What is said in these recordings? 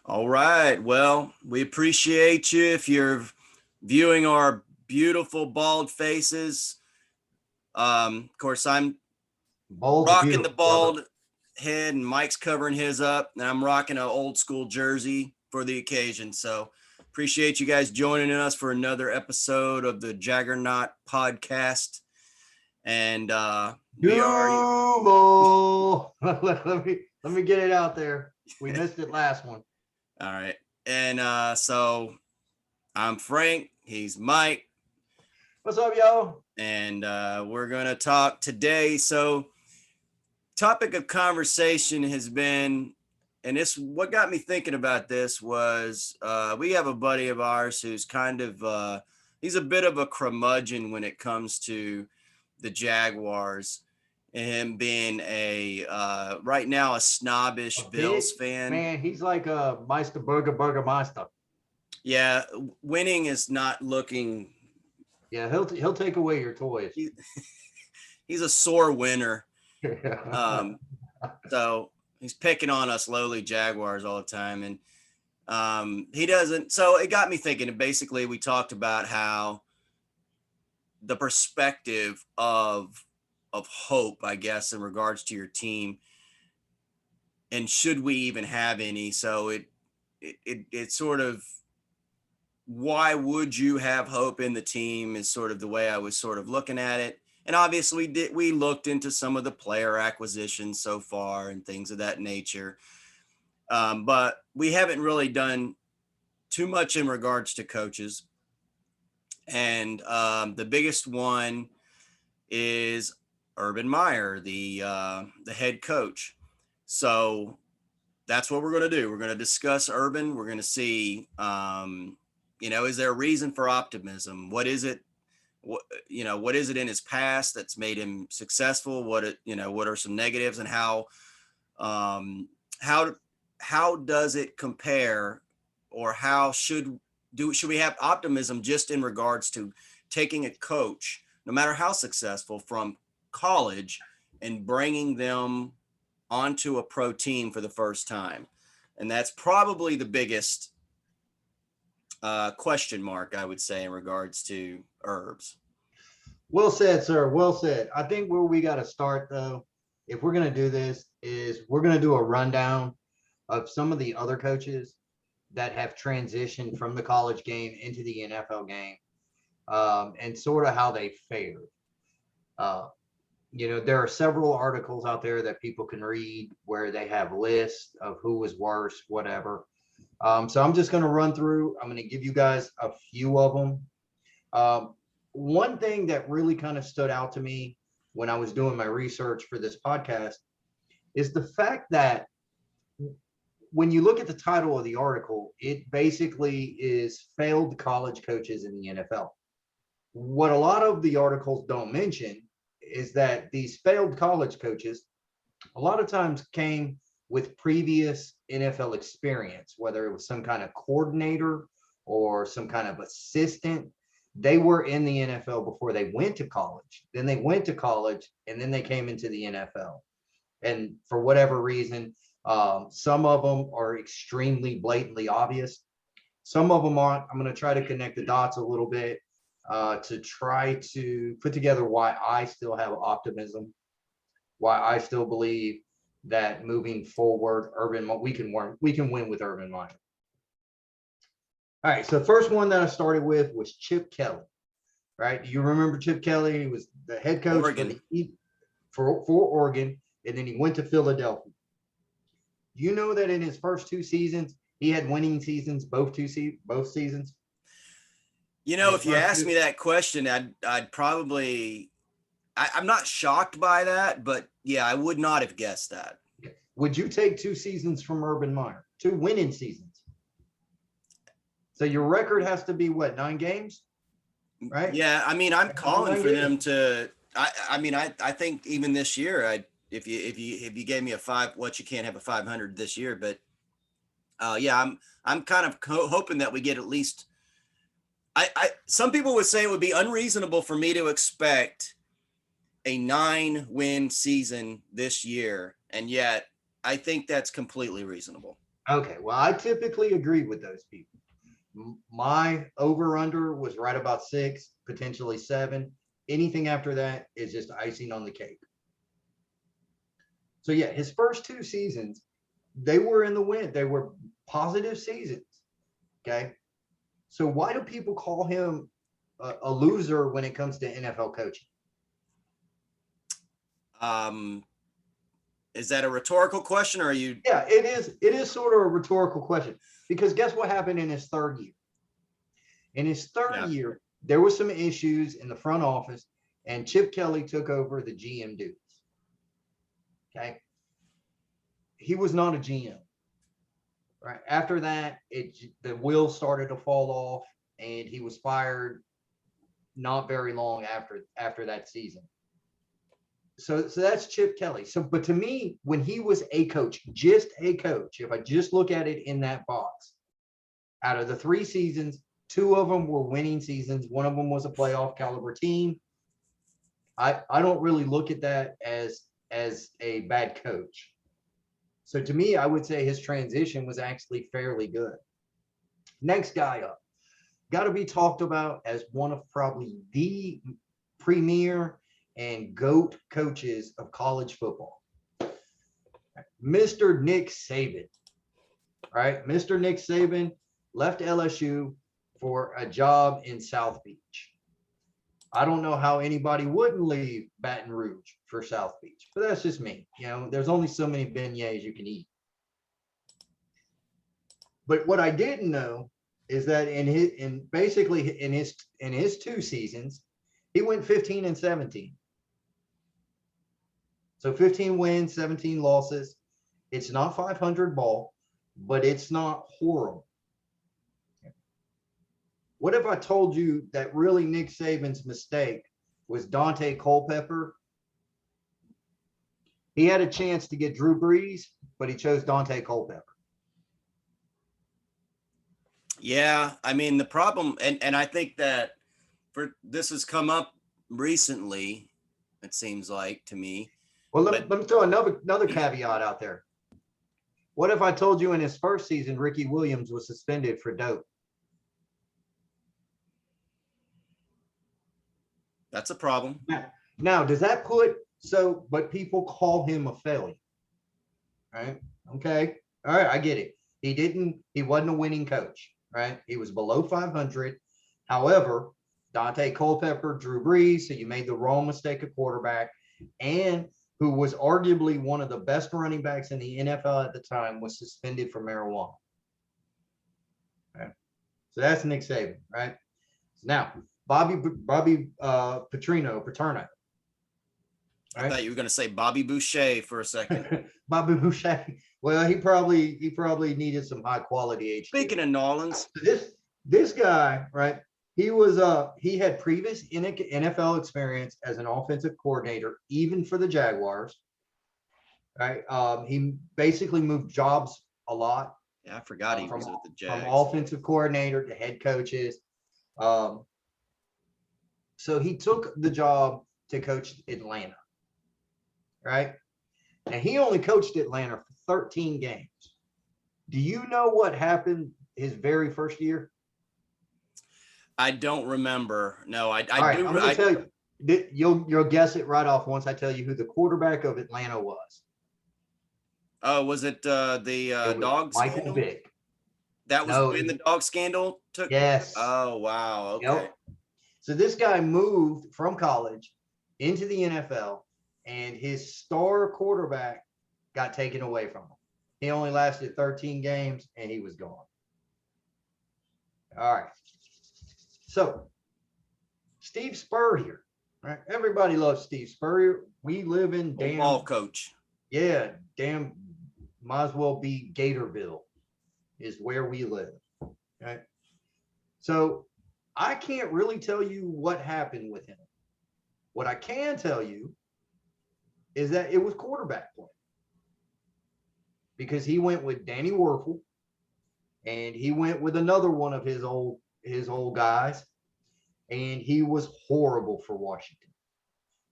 All right. Well, we appreciate you if you're viewing our beautiful bald faces. Of course, I'm Bald's rocking the beautiful, brother. bald head, and Mike's covering his up, and I'm rocking an old school jersey for the occasion. So, appreciate you guys joining us for another episode of the JagOrNot podcast. And we are Duval. let me get it out there. We missed it last one. all right. And so I'm Frank. He's Mike. What's up, yo? And we're going to talk today. So, topic of conversation has been, and this what got me thinking about this was we have a buddy of ours who's kind of he's a bit of a curmudgeon when it comes to the Jaguars, and him being a right now a snobbish A Bills bit, fan. man. He's like a Meister Burgermeister. Yeah, winning is not looking. Yeah, he'll take away your toys. He, he's a sore winner. So he's picking on us lowly Jaguars all the time, and he doesn't. So it got me thinking. And basically, we talked about how the perspective of hope, I guess, in regards to your team, and should we even have any? So it sort of, why would you have hope in the team is sort of the way I was sort of looking at it. And obviously we looked into some of the player acquisitions so far and things of that nature. But we haven't really done too much in regards to coaches. And the biggest one is Urban Myer, the head coach. So that's what we're going to do. We're going to discuss Urban. We're going to see, is there a reason for optimism? What is it? What is it in his past that's made him successful? What are some negatives, and um, how does it compare, or how should we have optimism just in regards to taking a coach, no matter how successful, from college and bringing them onto a pro team for the first time? And that's probably the biggest question mark, I would say, in regards to herbs. Well said, sir. Well said. I think where we got to start, though, if we're going to do this, is we're going to do a rundown of some of the other coaches that have transitioned from the college game into the NFL game, and sort of how they fared. Uh, there are several articles out there that people can read where they have lists of who was worse, whatever. So I'm just going to run through. I'm going to give you guys a few of them. One thing that really kind of stood out to me when I was doing my research for this podcast is the fact that when you look at the title of the article, it basically is failed college coaches in the NFL. What a lot of the articles don't mention is that these failed college coaches a lot of times came with previous NFL experience, whether it was some kind of coordinator or some kind of assistant. They were in the NFL before they went to college. Then they went to college, and then they came into the NFL. And for whatever reason, some of them are extremely blatantly obvious. Some of them aren't. I'm going to try to connect the dots a little bit to try to put together why I still have optimism, why I still believe that moving forward, we can win with Urban Myer. All right, so the first one that I started with was Chip Kelly. Right, do you remember Chip Kelly? He was the head coach for Oregon, and then he went to Philadelphia. You know that in his first two seasons, he had winning seasons, both seasons. If you asked me that question, I'd probably, I'm not shocked by that, but yeah, I would not have guessed that. Would you take two seasons from Urban Myer, two winning seasons? So your record has to be what, 9 games, right? Yeah, I mean, I'm calling for them to. I think even this year, if you gave me a 5, you can't have a 500 this year, but yeah, I'm kind of hoping that we get at least. Some people would say it would be unreasonable for me to expect a 9-win season this year, and yet I think that's completely reasonable. Okay, well, I typically agree with those people. My over under was right about 6, potentially 7. Anything after that is just icing on the cake. So yeah, his first 2 seasons, they were in the win. They were positive seasons. Okay. So why do people call him a loser when it comes to NFL coaching? Um, is that a rhetorical question, or are you? Yeah, it is. It is sort of a rhetorical question because guess what happened in his third year? In his third Yeah. year, there were some issues in the front office, and Chip Kelly took over the GM duties. Okay. He was not a GM. Right. After that, the wheels started to fall off, and he was fired not very long after that season. So that's Chip Kelly. So, but to me, when he was a coach, just a coach, if I just look at it in that box, out of the 3 seasons, 2 of them were winning seasons. One of them was a playoff caliber team. I don't really look at that as a bad coach. So to me, I would say his transition was actually fairly good. Next guy up, got to be talked about as one of probably the premier and GOAT coaches of college football, Mr. Nick Saban. Right? Mr. Nick Saban left LSU for a job in South Beach. I don't know how anybody wouldn't leave Baton Rouge for South Beach, but that's just me. You know, there's only so many beignets you can eat. But what I didn't know is that in his 2 seasons, he went 15 and 17. So 15 wins, 17 losses. It's not 500 ball, but it's not horrible. What if I told you that really Nick Saban's mistake was Dante Culpepper? He had a chance to get Drew Brees, but he chose Dante Culpepper. Yeah, I mean the problem, and I think that for this has come up recently. It seems like to me, Well, but let me throw another caveat out there. What if I told you in his first season, Ricky Williams was suspended for dope? that's a problem. Now, does that but people call him a failure, right? Okay. All right. I get it. He wasn't a winning coach, right? He was below 500. However, Dante Culpepper, Drew Brees, so you made the wrong mistake at quarterback, and who was arguably one of the best running backs in the NFL at the time, was suspended for marijuana. Okay. So that's Nick Saban, right? So now, Bobby Paterno. I thought you were going to say Bobby Boucher for a second. Bobby Boucher. Well, he probably needed some high quality H2. Speaking of Nolans, this guy, right? He had previous NFL experience as an offensive coordinator, even for the Jaguars. Right. He basically moved jobs a lot. Yeah, I forgot he was with the Jags. From offensive coordinator to head coaches. So he took the job to coach Atlanta. Right. And he only coached Atlanta for 13 games. Do you know what happened his very first year? I don't remember. No, I All right, do. I'm going to tell you. You'll guess it right off once I tell you who the quarterback of Atlanta was. Oh, was it the dog Michael scandal? Vick. That was when the dog scandal took. Yes. Oh wow. Okay. Yep. So this guy moved from college into the NFL, and his star quarterback got taken away from him. He only lasted 13 games, and he was gone. All right. So Steve Spurrier, right? Everybody loves Steve Spurrier. We live in ball coach. Yeah, might as well be Gatorville is where we live. Okay. So I can't really tell you what happened with him. What I can tell you is that it was quarterback play, because he went with Danny Werfel, and he went with another one of his old guys, and he was horrible for Washington.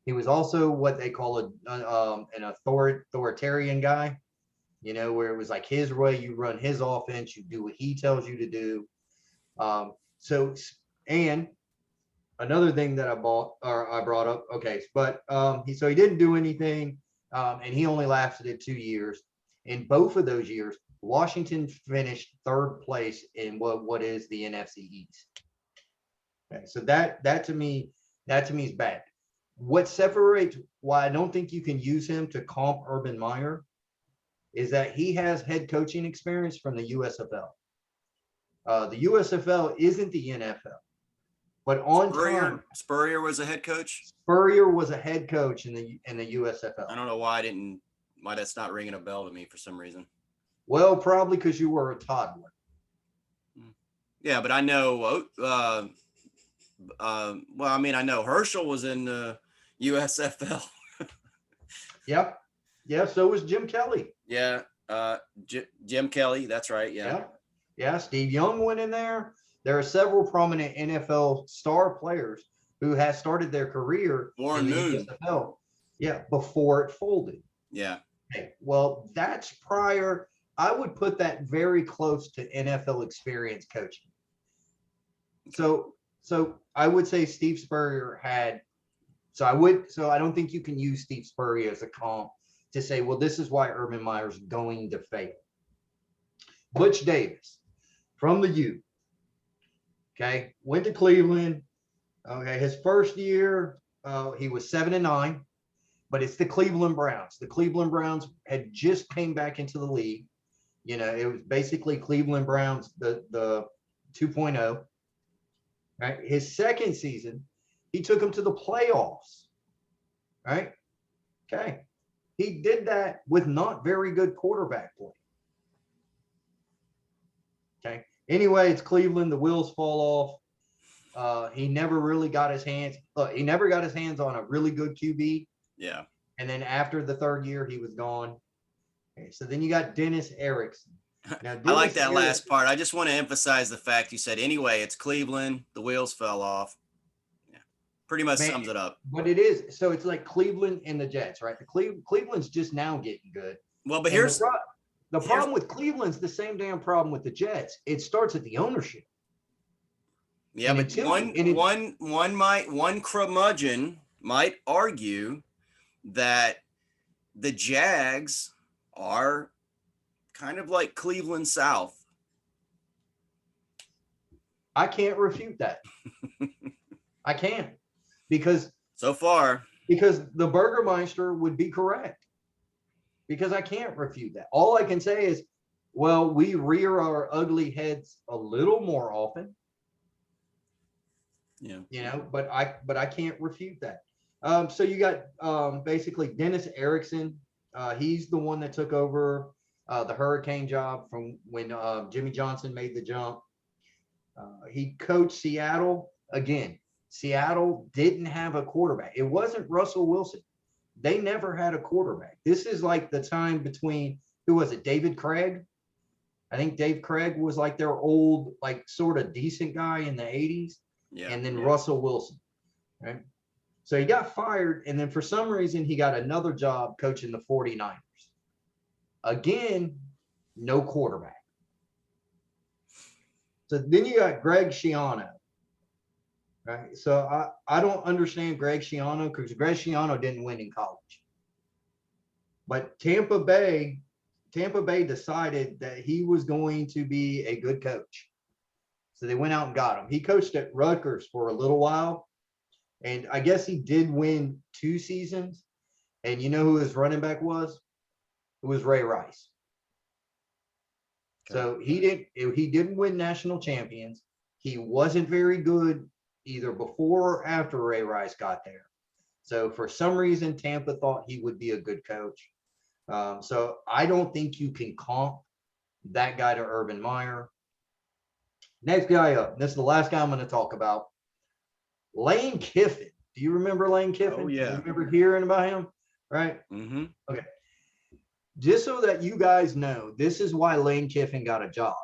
He was also what they call an authoritarian guy. where it was like his way, you run his offense, you do what he tells you to do. So, and another thing that I brought up, okay, but he didn't do anything, and he only lasted 2 years. In both of those years, Washington finished third place in what is the NFC East. Okay, so that to me is bad. What separates why I don't think you can use him to comp Urban Meyer is that he has head coaching experience from the USFL. The USFL isn't the NFL, but on time, Spurrier was a head coach. Spurrier was a head coach in the USFL. I don't know why that's not ringing a bell to me for some reason. Well, probably because you were a toddler. Yeah, but I know. I know Herschel was in the USFL. Yep. Yeah. So was Jim Kelly. Yeah. Jim Kelly. That's right. Yeah. Yeah. Yeah. Steve Young went in there. There are several prominent NFL star players who has started their career Warren in the Moon. USFL. Yeah. Before it folded. Yeah. Okay. Well, that's prior. I would put that very close to NFL experience coaching. So I would say Steve Spurrier had. So I don't think you can use Steve Spurrier as a comp to say, well, this is why Urban Meyer's going to fail. Butch Davis from the U. Okay, went to Cleveland. Okay, his first year, he was 7-9, but it's the Cleveland Browns. The Cleveland Browns had just came back into the league. It was basically Cleveland Browns, the 2.0. Right, his second season, he took him to the playoffs. Right, okay, he did that with not very good quarterback play. Okay. Anyway, it's Cleveland. The wheels fall off. He never really got his hands. He never got his hands on a really good QB. Yeah. And then after the third year, he was gone. Okay, so then you got Dennis Erickson. Now, I like that last part. I just want to emphasize the fact you said, anyway, it's Cleveland. The wheels fell off. Yeah. Pretty much sums it up. But it is. So it's like Cleveland and the Jets, right? Cleveland's just now getting good. Well, but here's the problem with Cleveland's the same damn problem with the Jets. It starts at the ownership. Yeah, but one curmudgeon might argue that the Jags are kind of like Cleveland South. I can't refute that. I can't, because the Burgermeister would be correct, because I can't refute that. All I can say is, well, we rear our ugly heads a little more often. Yeah. But I can't refute that. So you got basically Dennis Erickson. He's the one that took over the Hurricane job from when Jimmy Johnson made the jump. He coached Seattle. Again, Seattle didn't have a quarterback. It wasn't Russell Wilson. They never had a quarterback. This is like the time between, who was it, David Craig? I think Dave Craig was like their old, like sort of decent guy in the 80s. Yeah, and then Russell Wilson, right? So he got fired, and then for some reason he got another job coaching the 49ers. Again, no quarterback. So then you got Greg Schiano, right? So I don't understand Greg Schiano, because Greg Schiano didn't win in college. But Tampa Bay decided that he was going to be a good coach. So they went out and got him. He coached at Rutgers for a little while, and I guess he did win 2 seasons. And you know who his running back was? It was Ray Rice. Okay. So he didn't win national champions. He wasn't very good either before or after Ray Rice got there. So for some reason, Tampa thought he would be a good coach. So I don't think you can comp that guy to Urban Meyer. Next guy up. This is the last guy I'm going to talk about. Lane Kiffin. Do you remember Lane Kiffin? Oh, yeah. Do you remember hearing about him? Right? Mm-hmm. Okay. Just so that you guys know, this is why Lane Kiffin got a job.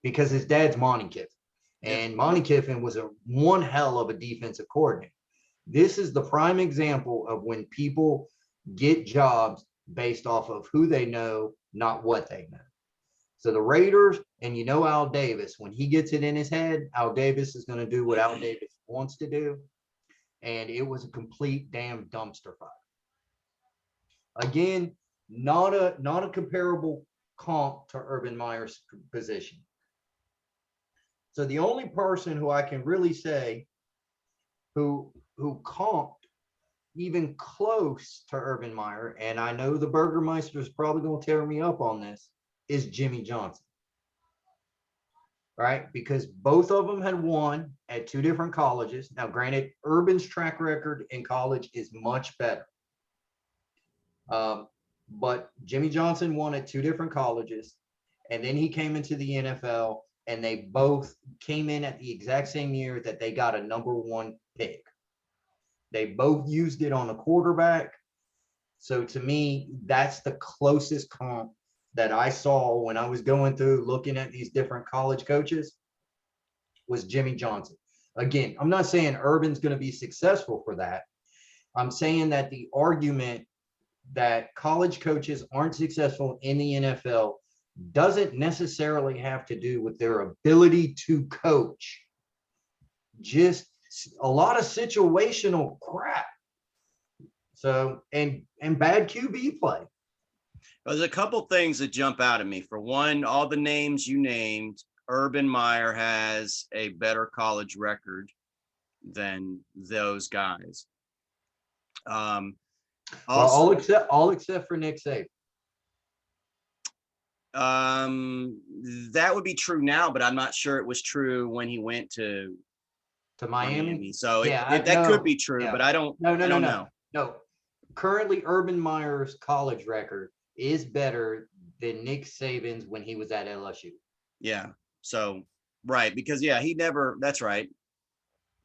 Because his dad's Monty Kiffin. And Monty Kiffin was one hell of a defensive coordinator. This is the prime example of when people get jobs based off of who they know, not what they know. So the Raiders, and Al Davis, when he gets it in his head, Al Davis is going to do what Al Davis wants to do. And it was a complete damn dumpster fire. Again, not a comparable comp to Urban Meyer's position. So the only person who I can really say who comped even close to Urban Meyer, and I know the Burgermeister is probably going to tear me up on this, is Jimmy Johnson. Right? Because both of them had won at two different colleges. Now, granted, Urban's track record in college is much better. But Jimmy Johnson won at two different colleges, and then he came into the NFL, and they both came in at the exact same year that they got a #1 pick. They both used it on a quarterback. So to me, that's the closest comp that I saw when I was going through looking at these different college coaches was Jimmy Johnson. Again, I'm not saying Urban's going to be successful for that. I'm saying that the argument that college coaches aren't successful in the NFL doesn't necessarily have to do with their ability to coach. Just a lot of situational crap. So, and bad QB play. There's a couple things that jump out at me. For one, all the names you named, Urban Meyer has a better college record than those guys. Also, well, all except for Nick Saban. That would be true now, but I'm not sure it was true when he went to Miami. So yeah, that could be true, yeah. But I don't know. No, currently Urban Meyer's college record is better than Nick Saban's when he was at LSU. Yeah. So, right. Because he never, that's right.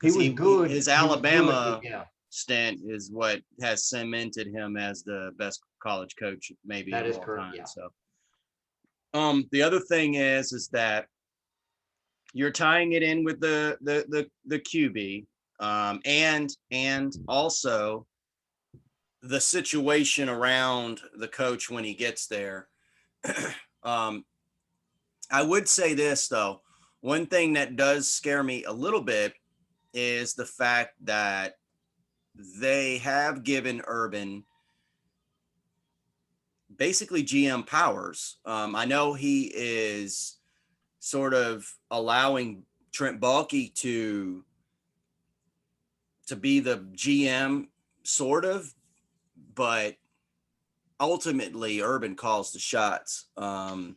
He was good. His Alabama stint is what has cemented him as the best college coach maybe that of is all correct. time. Yeah. So, the other thing is that you're tying it in with the QB, and also the situation around the coach when he gets there. I would say this though, one thing that does scare me a little bit is the fact that they have given Urban basically GM powers. I know he is sort of allowing Trent Baalke to be the GM, sort of, but ultimately Urban calls the shots. Okay.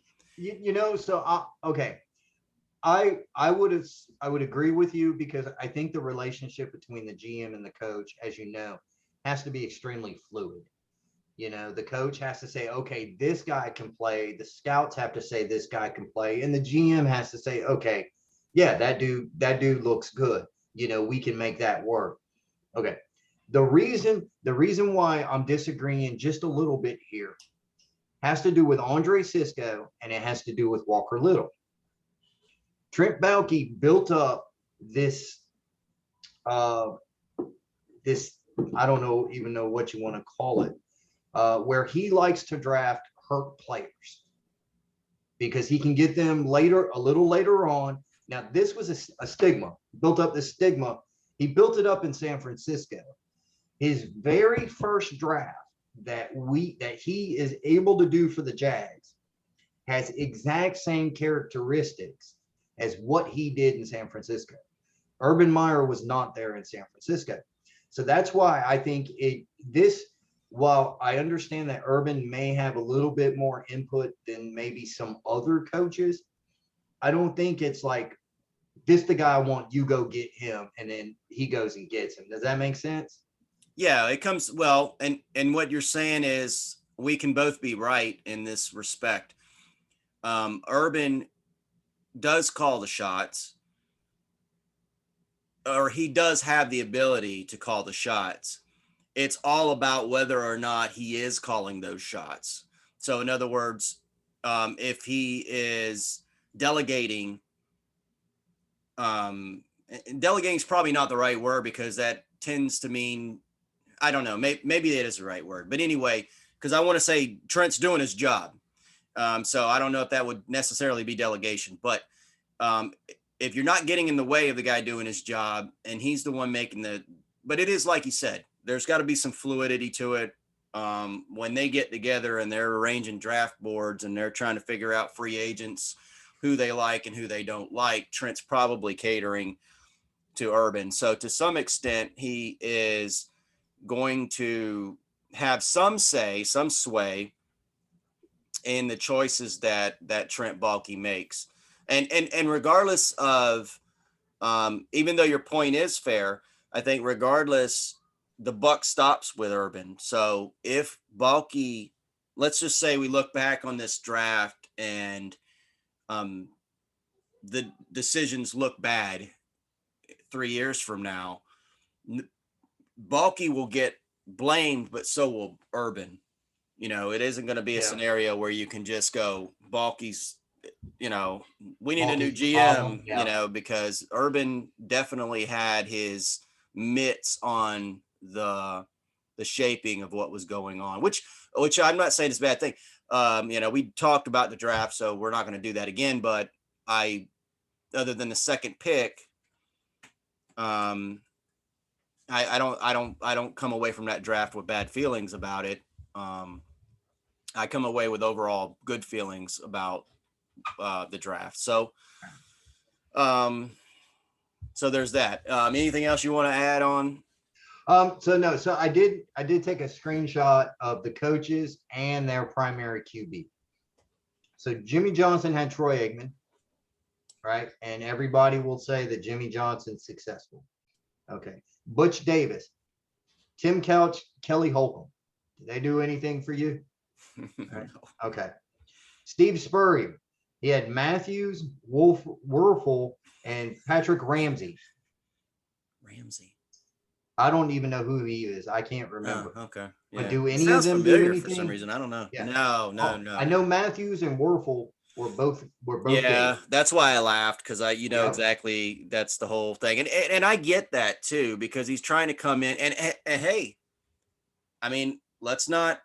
I would agree with you because I think the relationship between the GM and the coach, as you know, has to be extremely fluid. The coach has to say, okay, this guy can play. The scouts have to say this guy can play, and the GM has to say, okay, yeah, that dude looks good. We can make that work. Okay. The reason why I'm disagreeing just a little bit here has to do with Andre Cisco, and it has to do with Walker Little. Trent Baalke built up this I don't even know what you want to call it, where he likes to draft hurt players because he can get them a little later on. Now, this was a stigma, built up this stigma. He built it up in San Francisco. His very first draft that he is able to do for the Jags has exact same characteristics as what he did in San Francisco. Urban Meyer was not there in San Francisco. So that's why I think while I understand that Urban may have a little bit more input than maybe some other coaches, I don't think it's like, this the guy I want, you go get him, and then he goes and gets him. Does that make sense? Yeah, it comes well, and what you're saying is we can both be right in this respect. Urban does call the shots, or he does have the ability to call the shots. It's all about whether or not he is calling those shots. So in other words, if he is delegating, delegating is probably not the right word because that tends to mean, I don't know, maybe it is the right word. But anyway, because I want to say Trent's doing his job. So I don't know if that would necessarily be delegation, but if you're not getting in the way of the guy doing his job and he's the one making but it is like you said, there's got to be some fluidity to it. When they get together and they're arranging draft boards and they're trying to figure out free agents, who they like and who they don't like, Trent's probably catering to Urban. So to some extent, he is going to have some say, some sway in the choices that Trent Baalke makes. And regardless of, even though your point is fair, I think regardless, the buck stops with Urban. So if Baalke, let's just say we look back on this draft and the decisions look bad 3 years from now, Baalke will get blamed, but so will Urban. It isn't going to be a scenario where you can just go, Baalke's, we need a new GM, because Urban definitely had his mitts on the shaping of what was going on, which I'm not saying is a bad thing. We talked about the draft, so we're not going to do that again, but other than the second pick, I don't come away from that draft with bad feelings about it. I come away with overall good feelings about the draft. So there's that. Anything else you want to add on? So I did take a screenshot of the coaches and their primary QB. So Jimmy Johnson had Troy Aikman, right? And everybody will say that Jimmy Johnson's successful. Okay. Butch Davis, Tim Couch, Kelly Holcomb. Did they do anything for you? Right. Okay. Steve Spurrier. He had Matthews, Werfel, and Patrick Ramsey. I don't even know who he is. I can't remember. Oh, okay. Yeah. But do any of them do anything? For some reason? I don't know. Yeah. No. I know Matthews and Werfel were both. Yeah, David. That's why I laughed, because exactly, that's the whole thing, and I get that too, because he's trying to come in and hey, I mean, let's not.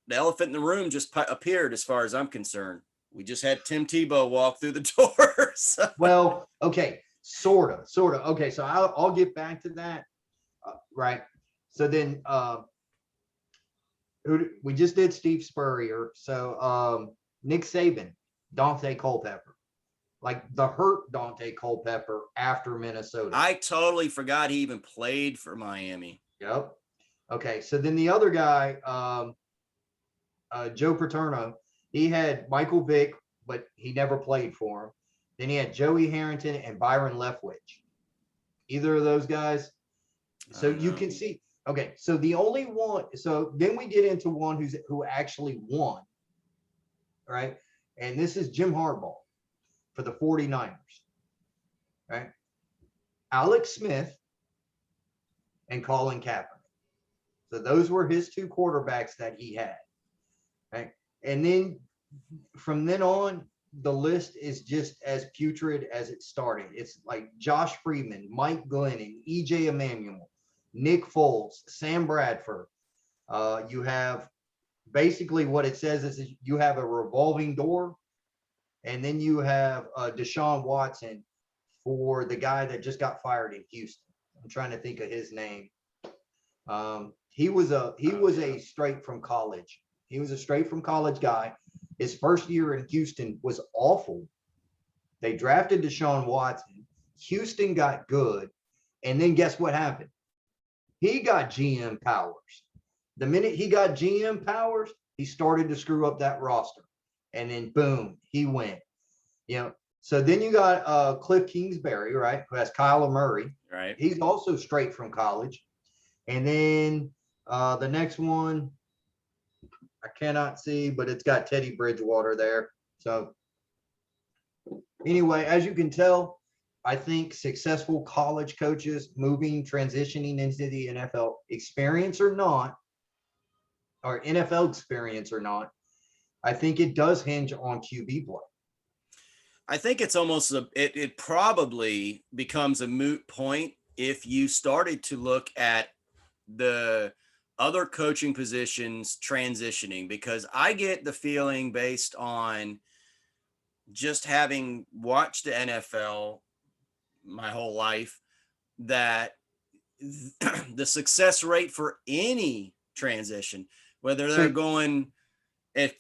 The elephant in the room just appeared, as far as I'm concerned. We just had Tim Tebow walk through the doors. Well, okay, sort of. Okay, so I'll get back to that. Right. So then we just did Steve Spurrier. So Nick Saban, Dante Culpepper, like the hurt Dante Culpepper after Minnesota. I totally forgot he even played for Miami. Yep. Okay. So then the other guy, Joe Paterno, he had Michael Vick, but he never played for him. Then he had Joey Harrington and Byron Leftwich. Either of those guys. So you can see, okay, so the only one, so then we get into one who actually won, right? And this is Jim Harbaugh for the 49ers, right? Alex Smith and Colin Kaepernick. So those were his two quarterbacks that he had, right? And then from then on, the list is just as putrid as it started. It's like Josh Freeman, Mike Glennon, EJ Emanuel, Nick Foles, Sam Bradford. You have basically what it says is you have a revolving door, and then you have Deshaun Watson for the guy that just got fired in Houston. I'm trying to think of his name. He was a straight from college. He was a straight from college guy. His first year in Houston was awful. They drafted Deshaun Watson. Houston got good. And then guess what happened? He got GM powers. The minute he got GM powers, he started to screw up that roster. And then boom, he went. So then you got Cliff Kingsbury, right, who has Kyler Murray. Right. He's also straight from college. And then the next one, I cannot see, but it's got Teddy Bridgewater there. So anyway, as you can tell, I think successful college coaches transitioning into the NFL, experience or not, or NFL experience or not, I think it does hinge on QB play. I think it's almost it probably becomes a moot point if you started to look at the other coaching positions transitioning, because I get the feeling, based on just having watched the NFL my whole life, that the success rate for any transition, whether they're So going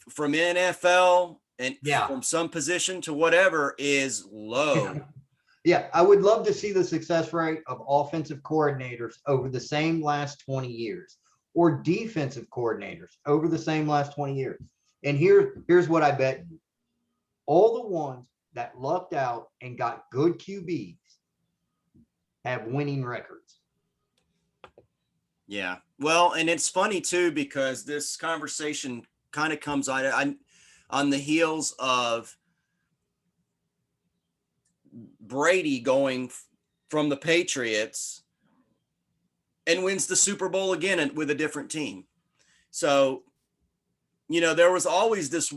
from NFL and yeah, from some position to whatever, is low. yeah, I would love to see the success rate of offensive coordinators over the same last 20 years, or defensive coordinators over the same last 20 years. And here's what I bet you. All the ones that lucked out and got good QBs have winning records. Yeah. Well, and it's funny too, because this conversation kind of comes on the heels of Brady going from the Patriots and wins the Super Bowl again with a different team. So, there was always this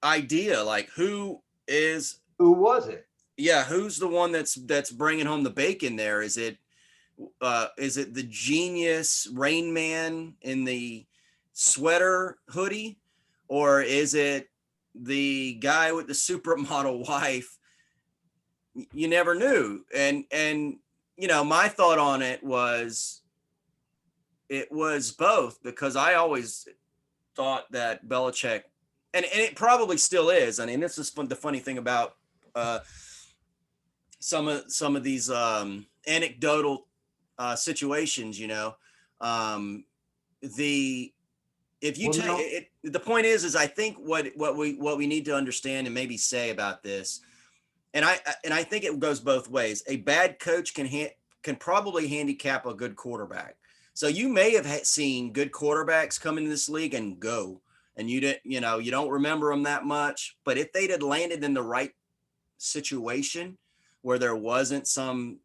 idea, like, Who was it? who's the one that's bringing home the bacon there? Is it the genius Rain Man in the sweater hoodie, or is it the guy with the supermodel wife? You never knew. And my thought on it was both, because I always thought that Belichick, and it probably still is. I mean, this is the funny thing about some of these anecdotal situations. The if you Well, take no, it, the point is I think what we need to understand and maybe say about this, and I think it goes both ways. A bad coach can probably handicap a good quarterback. So you may have seen good quarterbacks come into this league and go, and you don't remember them that much. But if they'd had landed in the right situation, where there wasn't some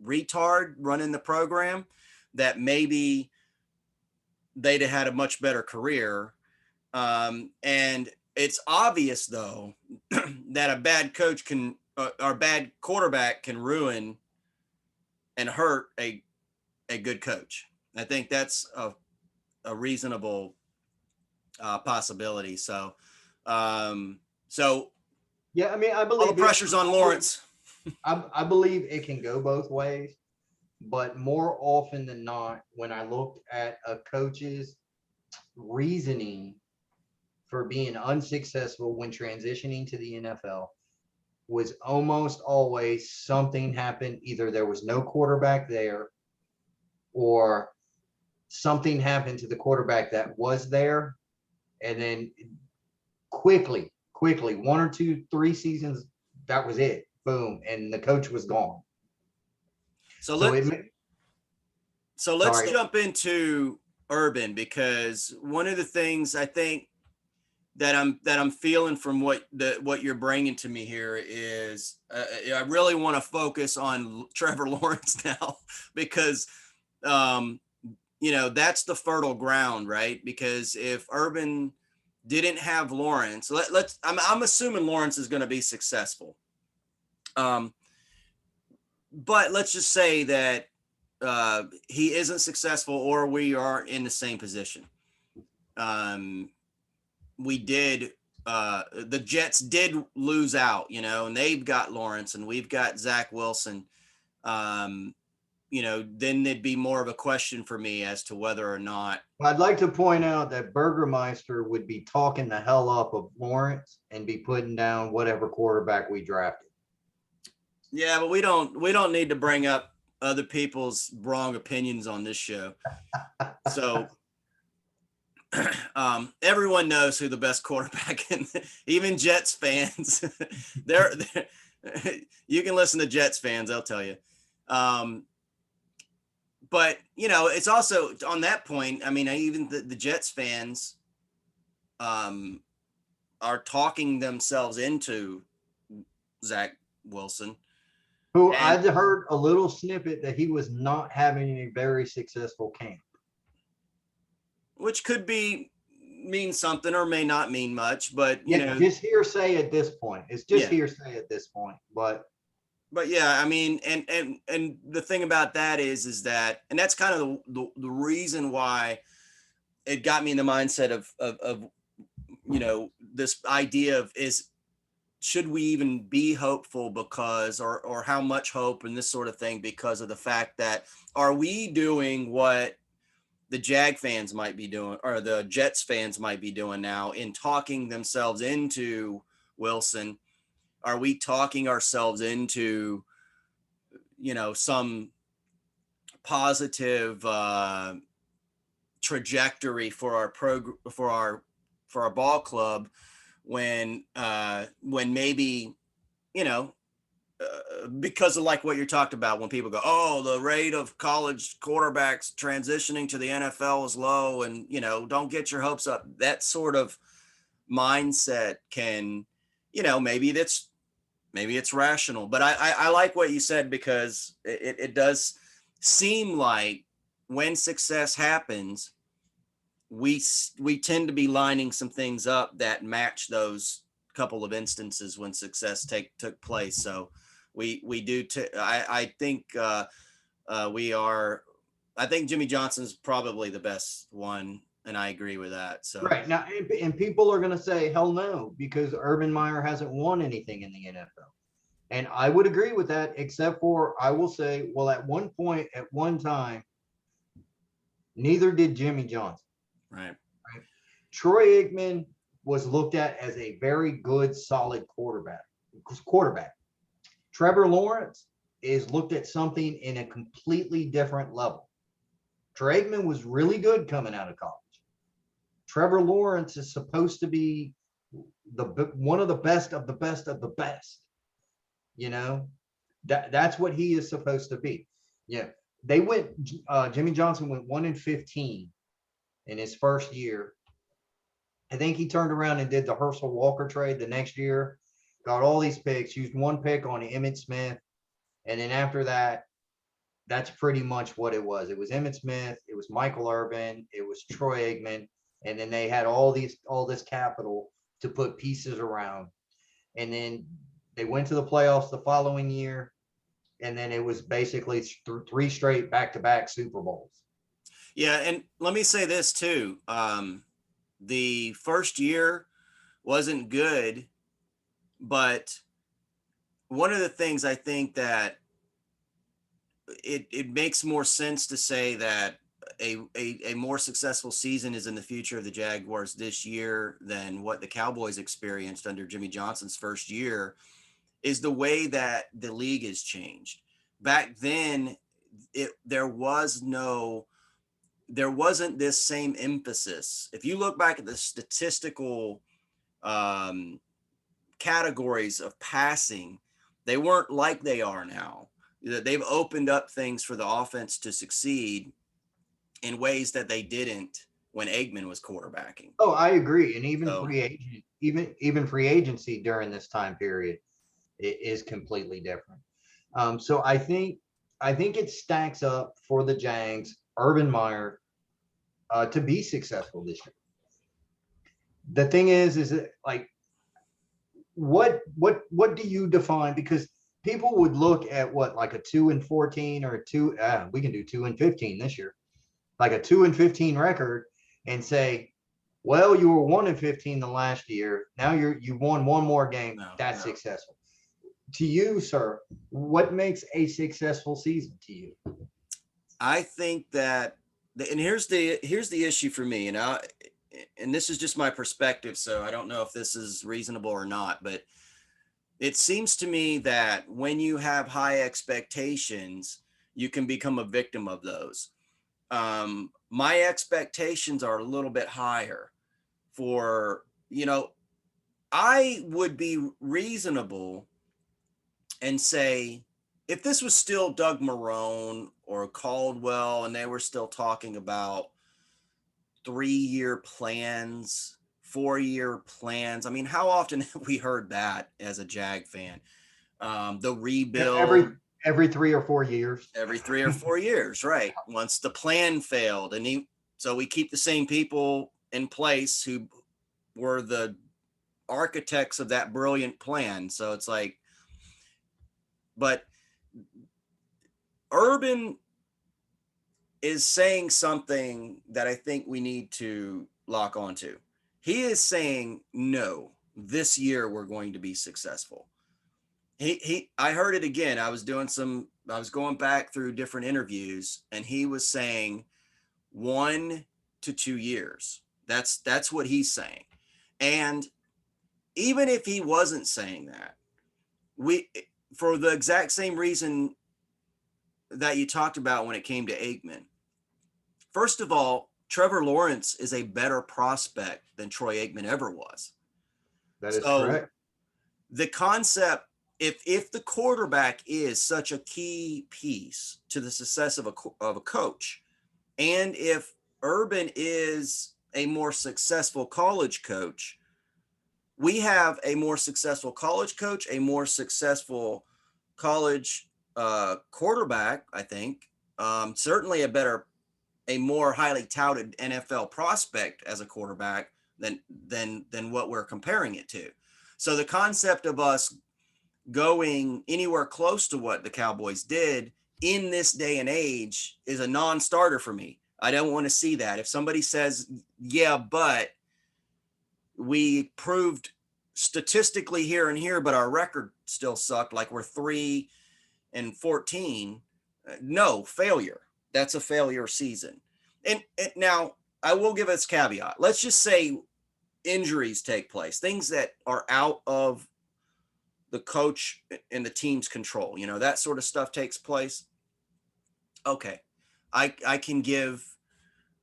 retard running the program, that maybe they'd have had a much better career. And it's obvious, though, that a bad coach or bad quarterback can ruin and hurt a good coach. I think that's a reasonable possibility. So yeah, I mean, I all the believe it. pressure's on Lawrence. I believe it can go both ways, but more often than not, when I looked at a coach's reasoning for being unsuccessful when transitioning to the NFL, was almost always something happened. Either there was no quarterback there, or something happened to the quarterback that was there. And then quickly, 1 or 2, 3 seasons, that was it. Boom. And the coach was gone. So So let's it, let's sorry. jump into Urban, because one of the things I think that I'm feeling from what you're bringing to me here is I really want to focus on Trevor Lawrence now, because that's the fertile ground, right? Because if Urban didn't have Lawrence, I'm assuming Lawrence is going to be successful. But let's just say that he isn't successful, or we are in the same position. The Jets did lose out, and they've got Lawrence and we've got Zach Wilson. Then there'd be more of a question for me as to whether or not. I'd like to point out that Burgermeister would be talking the hell up of Lawrence and be putting down whatever quarterback we drafted. Yeah, but we don't need to bring up other people's wrong opinions on this show. So everyone knows who the best quarterback is, even Jets fans. they're, you can listen to Jets fans, they'll tell you. But it's also on that point. I mean, even the Jets fans are talking themselves into Zach Wilson, Who and I'd heard a little snippet that he was not having a very successful camp. which could mean something or may not mean much, but Yeah, just hearsay at this point. It's just yeah. hearsay at this point. But But yeah, I mean, and the thing about that is that, and that's kind of the reason why it got me in the mindset of this idea of, is, should we even be hopeful, because, or how much hope and this sort of thing, because of the fact that, are we doing what the Jag fans might be doing, or the Jets fans might be doing now, in talking themselves into Wilson? Are we talking ourselves into, some positive trajectory for our for our ball club, when maybe, you know because of, like, what you're talking about, when people go, oh, the rate of college quarterbacks transitioning to the NFL is low, and, don't get your hopes up. That sort of mindset can, maybe it's rational, but I like what you said, because it does seem like, when success happens, we tend to be lining some things up that match those couple of instances when success took place. So we do. I think we are. I think Jimmy Johnson's probably the best one, and I agree with that. So Right now, and people are going to say, hell no, because Urban Meyer hasn't won anything in the NFL. And I would agree with that, except for I will say, well, at one point, at one time, neither did Jimmy Johnson. right. Right? Troy Aikman was looked at as a very good, solid quarterback. Trevor Lawrence is looked at something in a completely different level. Troy Aikman was really good coming out of college. Trevor Lawrence is supposed to be the one of the best of the best of the best. You know, that's what he is supposed to be. Yeah, they went. Jimmy Johnson went 1-15 in his first year. I think he turned around and did the Herschel Walker trade the next year. Got all these picks, used one pick on Emmitt Smith, and then after that, that's pretty much what it was. It was Emmitt Smith, it was Michael Irvin, it was Troy Aikman, and then they had all this capital to put pieces around. And then they went to the playoffs the following year, and then it was basically three straight back-to-back Super Bowls. Yeah, and let me say this too. The first year wasn't good, but one of the things I think that it makes more sense to say that a more successful season is in the future of the Jaguars this year than what the Cowboys experienced under Jimmy Johnson's first year, is the way that the league has changed. Back then, there wasn't this same emphasis. If you look back at the statistical um, categories of passing, they weren't like they are now. They've opened up things for the offense to succeed in ways that they didn't when Aikman was quarterbacking. Oh, I agree. And even So free agency during this time period is completely different. So I think it stacks up for the Jags, Urban Meyer, to be successful this year. The thing is that, like, what do you define? Because people would look at what, like a 2-14 or we can do 2-15 this year, like a 2-15 record, and say, well, you were 1-15 the last year. Now you won one more game. no, That's successful. To you, sir, what makes a successful season to you? I think that, and here's the issue for me, and this is just my perspective, so I don't know if this is reasonable or not, but it seems to me that when you have high expectations, you can become a victim of those. My expectations are a little bit higher for, I would be reasonable and say, if this was still Doug Marrone or Caldwell and they were still talking about 3-year plans, 4-year plans, I mean, how often have we heard that as a Jag fan? The rebuild Every 3 or 4 years. every 3 or 4 years, right? Once the plan failed, so we keep the same people in place who were the architects of that brilliant plan. So it's like, But Urban is saying something that I think we need to lock onto. He is saying, no, this year we're going to be successful. I heard it again. I was going back through different interviews, and he was saying 1 to 2 years. That's what he's saying. And even if he wasn't saying that, we, for the exact same reason that you talked about when it came to Aikman. First of all, Trevor Lawrence is a better prospect than Troy Aikman ever was. That is So correct. the concept, if the quarterback is such a key piece to the success of a coach, and if Urban is a more successful college coach, we have a more successful college coach, a more successful college quarterback, I think. Certainly a more highly touted NFL prospect as a quarterback than what we're comparing it to. So the concept of us going anywhere close to what the Cowboys did in this day and age is a non-starter for me. I don't want to see that. If somebody says, yeah, but we proved statistically here and here, but our record still sucked, like we're 3-14, no, failure. That's a failure season. And now I will give us caveat. Let's just say injuries take place, things that are out of the coach and the team's control, that sort of stuff takes place. Okay. I can give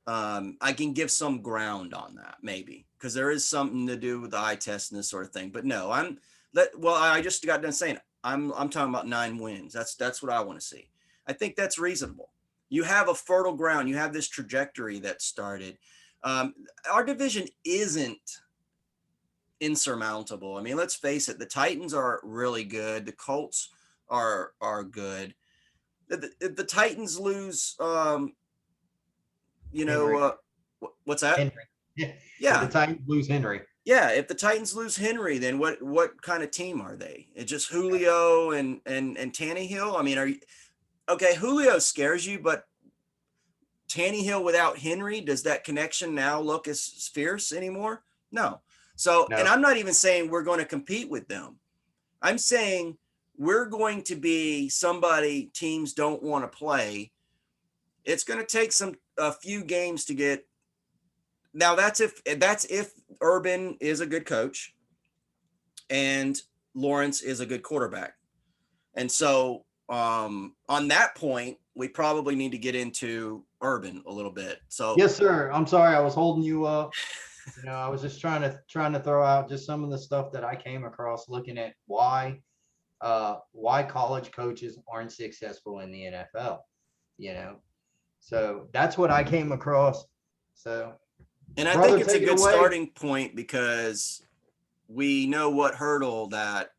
some ground on that, maybe, because there is something to do with the eye test and this sort of thing. But no, I just got done saying I'm talking about 9 wins. That's what I want to see. I think that's reasonable. You have a fertile ground. You have this trajectory that started. Our division isn't insurmountable. I mean, let's face it. The Titans are really good. The Colts are good. If the Titans lose, Henry. What's that? Henry. Yeah. If the Yeah. Titans lose Henry. Yeah. If the Titans lose Henry, then what kind of team are they? It's just Julio and Tannehill. I mean, okay? Julio scares you, but Tannehill without Henry, does that connection now look as fierce anymore? No. So, and No. I'm not even saying we're going to compete with them. I'm saying we're going to be somebody teams don't want to play. It's going to take a few games to get. Now that's if Urban is a good coach and Lawrence is a good quarterback. And so on that point, we probably need to get into Urban a little bit. So Yes, sir. I'm sorry, I was holding you up. I was just trying to throw out just some of the stuff that I came across looking at why college coaches aren't successful in the NFL. You know, so that's what I came across. So, and I think brother, it's a take it good away. starting point because we know what hurdle that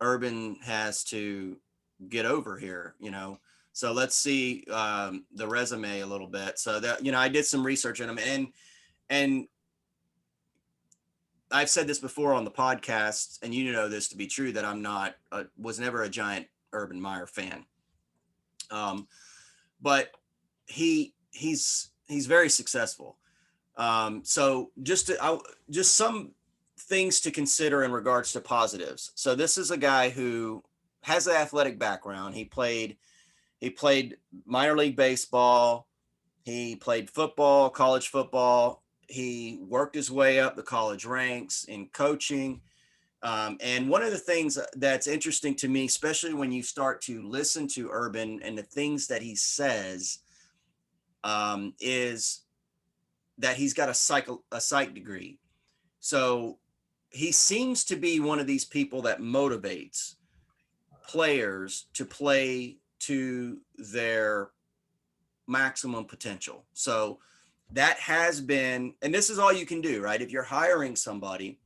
Urban has to get over here, So let's see the resume a little bit. So that, I did some research on him, and I've said this before on the podcast, and you know this to be true, that was never a giant Urban Meyer fan. But he's very successful. So just some things to consider in regards to positives. So this is a guy who has an athletic background. He played minor league baseball. He played football, college football. He worked his way up the college ranks in coaching. And one of the things that's interesting to me, especially when you start to listen to Urban and the things that he says, is that he's got a psych degree. So he seems to be one of these people that motivates players to play to their maximum potential. So that has been, and this is all you can do, right? If you're hiring somebody,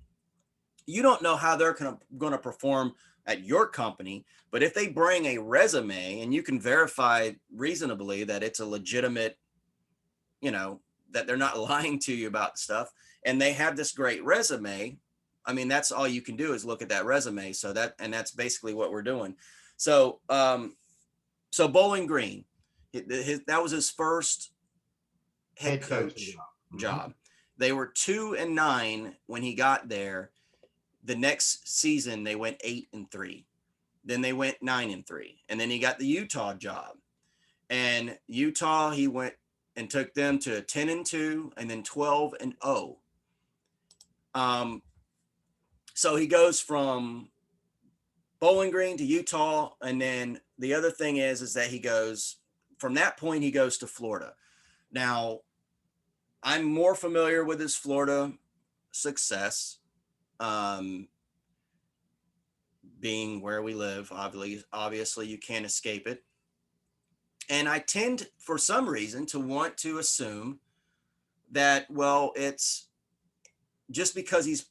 you don't know how they're going to perform at your company, but if they bring a resume and you can verify reasonably that it's a legitimate, that they're not lying to you about stuff, and they have this great resume, I mean, that's all you can do is look at that resume. So that's basically what we're doing. So Bowling Green, that was his first head Head coaching coach job. job. They were 2-9 when he got there. The next season they went 8-3. Then they went 9-3, and then he got the Utah job. And Utah, he went and took them to 10-2, and then 12-0. So he goes from Bowling Green to Utah, and then the other thing is that he goes from that point he goes to Florida. Now, I'm more familiar with his Florida success, being where we live. Obviously, you can't escape it. And I tend, for some reason, to want to assume that, well, it's just because he's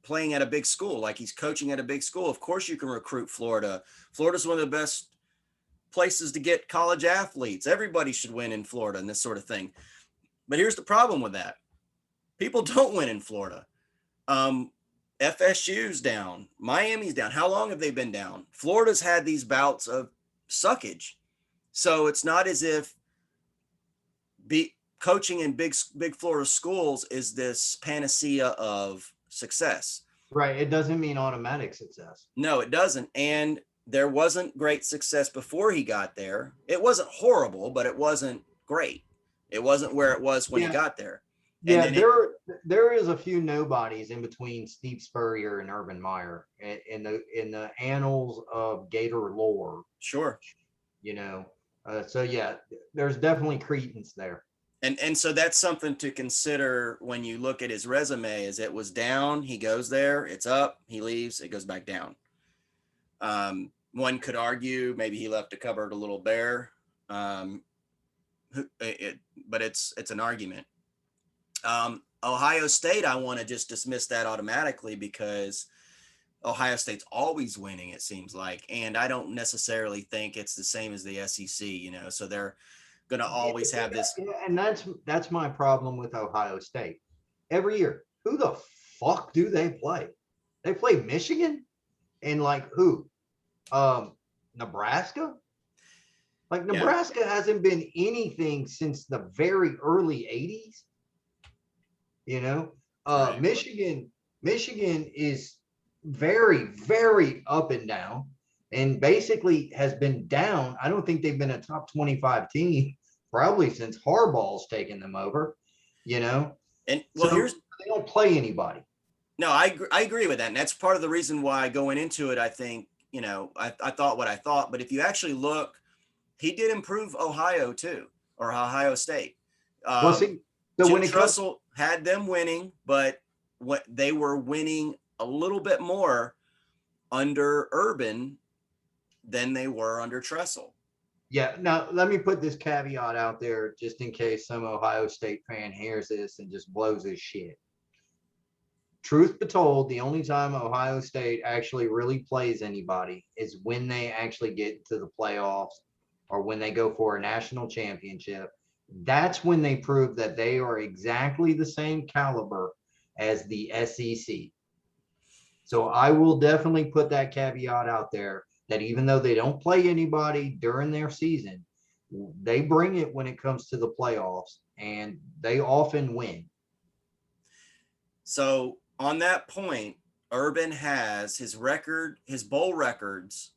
playing at a big school, like he's coaching at a big school. Of course, you can recruit Florida. Florida's one of the best places to get college athletes. Everybody should win in Florida and this sort of thing. But here's the problem with that. People don't win in Florida. FSU's down. Miami's down. How long have they been down? Florida's had these bouts of suckage. So it's not as if coaching in big Florida schools is this panacea of success. Right. It doesn't mean automatic success. No, it doesn't. And there wasn't great success before he got there. It wasn't horrible, but it wasn't great. It wasn't where it was when he got there. Yeah, there is a few nobodies in between Steve Spurrier and Urban Myer in the annals of Gator lore. Sure. So yeah, there's definitely credence there. And so that's something to consider when you look at his resume. Is it was down, he goes there, it's up, he leaves, it goes back down. One could argue maybe he left the cupboard a little bare, but it's an argument. Ohio State, I want to just dismiss that automatically because Ohio State's always winning, it seems like, and I don't necessarily think it's the same as the SEC, so they're going to always have this. And that's my problem with Ohio State. Every year, who the fuck do they play? They play Michigan and like who? Nebraska? Like Nebraska hasn't been anything since the very early 80s. Right. Michigan is very, very up and down and basically has been down. I don't think they've been a top 25 team probably since Harbaugh's taken them over, And well, so they don't play anybody. No, I agree with that. And that's part of the reason why going into it, I think, I thought what I thought, but if you actually look, he did improve Ohio too, or Ohio State. Well, see, so Jim Tressel had them winning, but what they were winning a little bit more under Urban than they were under Tressel. Yeah. Now, let me put this caveat out there just in case some Ohio State fan hears this and just blows his shit. Truth be told, the only time Ohio State actually really plays anybody is when they actually get to the playoffs or when they go for a national championship. That's when they prove that they are exactly the same caliber as the SEC. So I will definitely put that caveat out there that even though they don't play anybody during their season, they bring it when it comes to the playoffs and they often win. So on that point, Urban has his bowl records,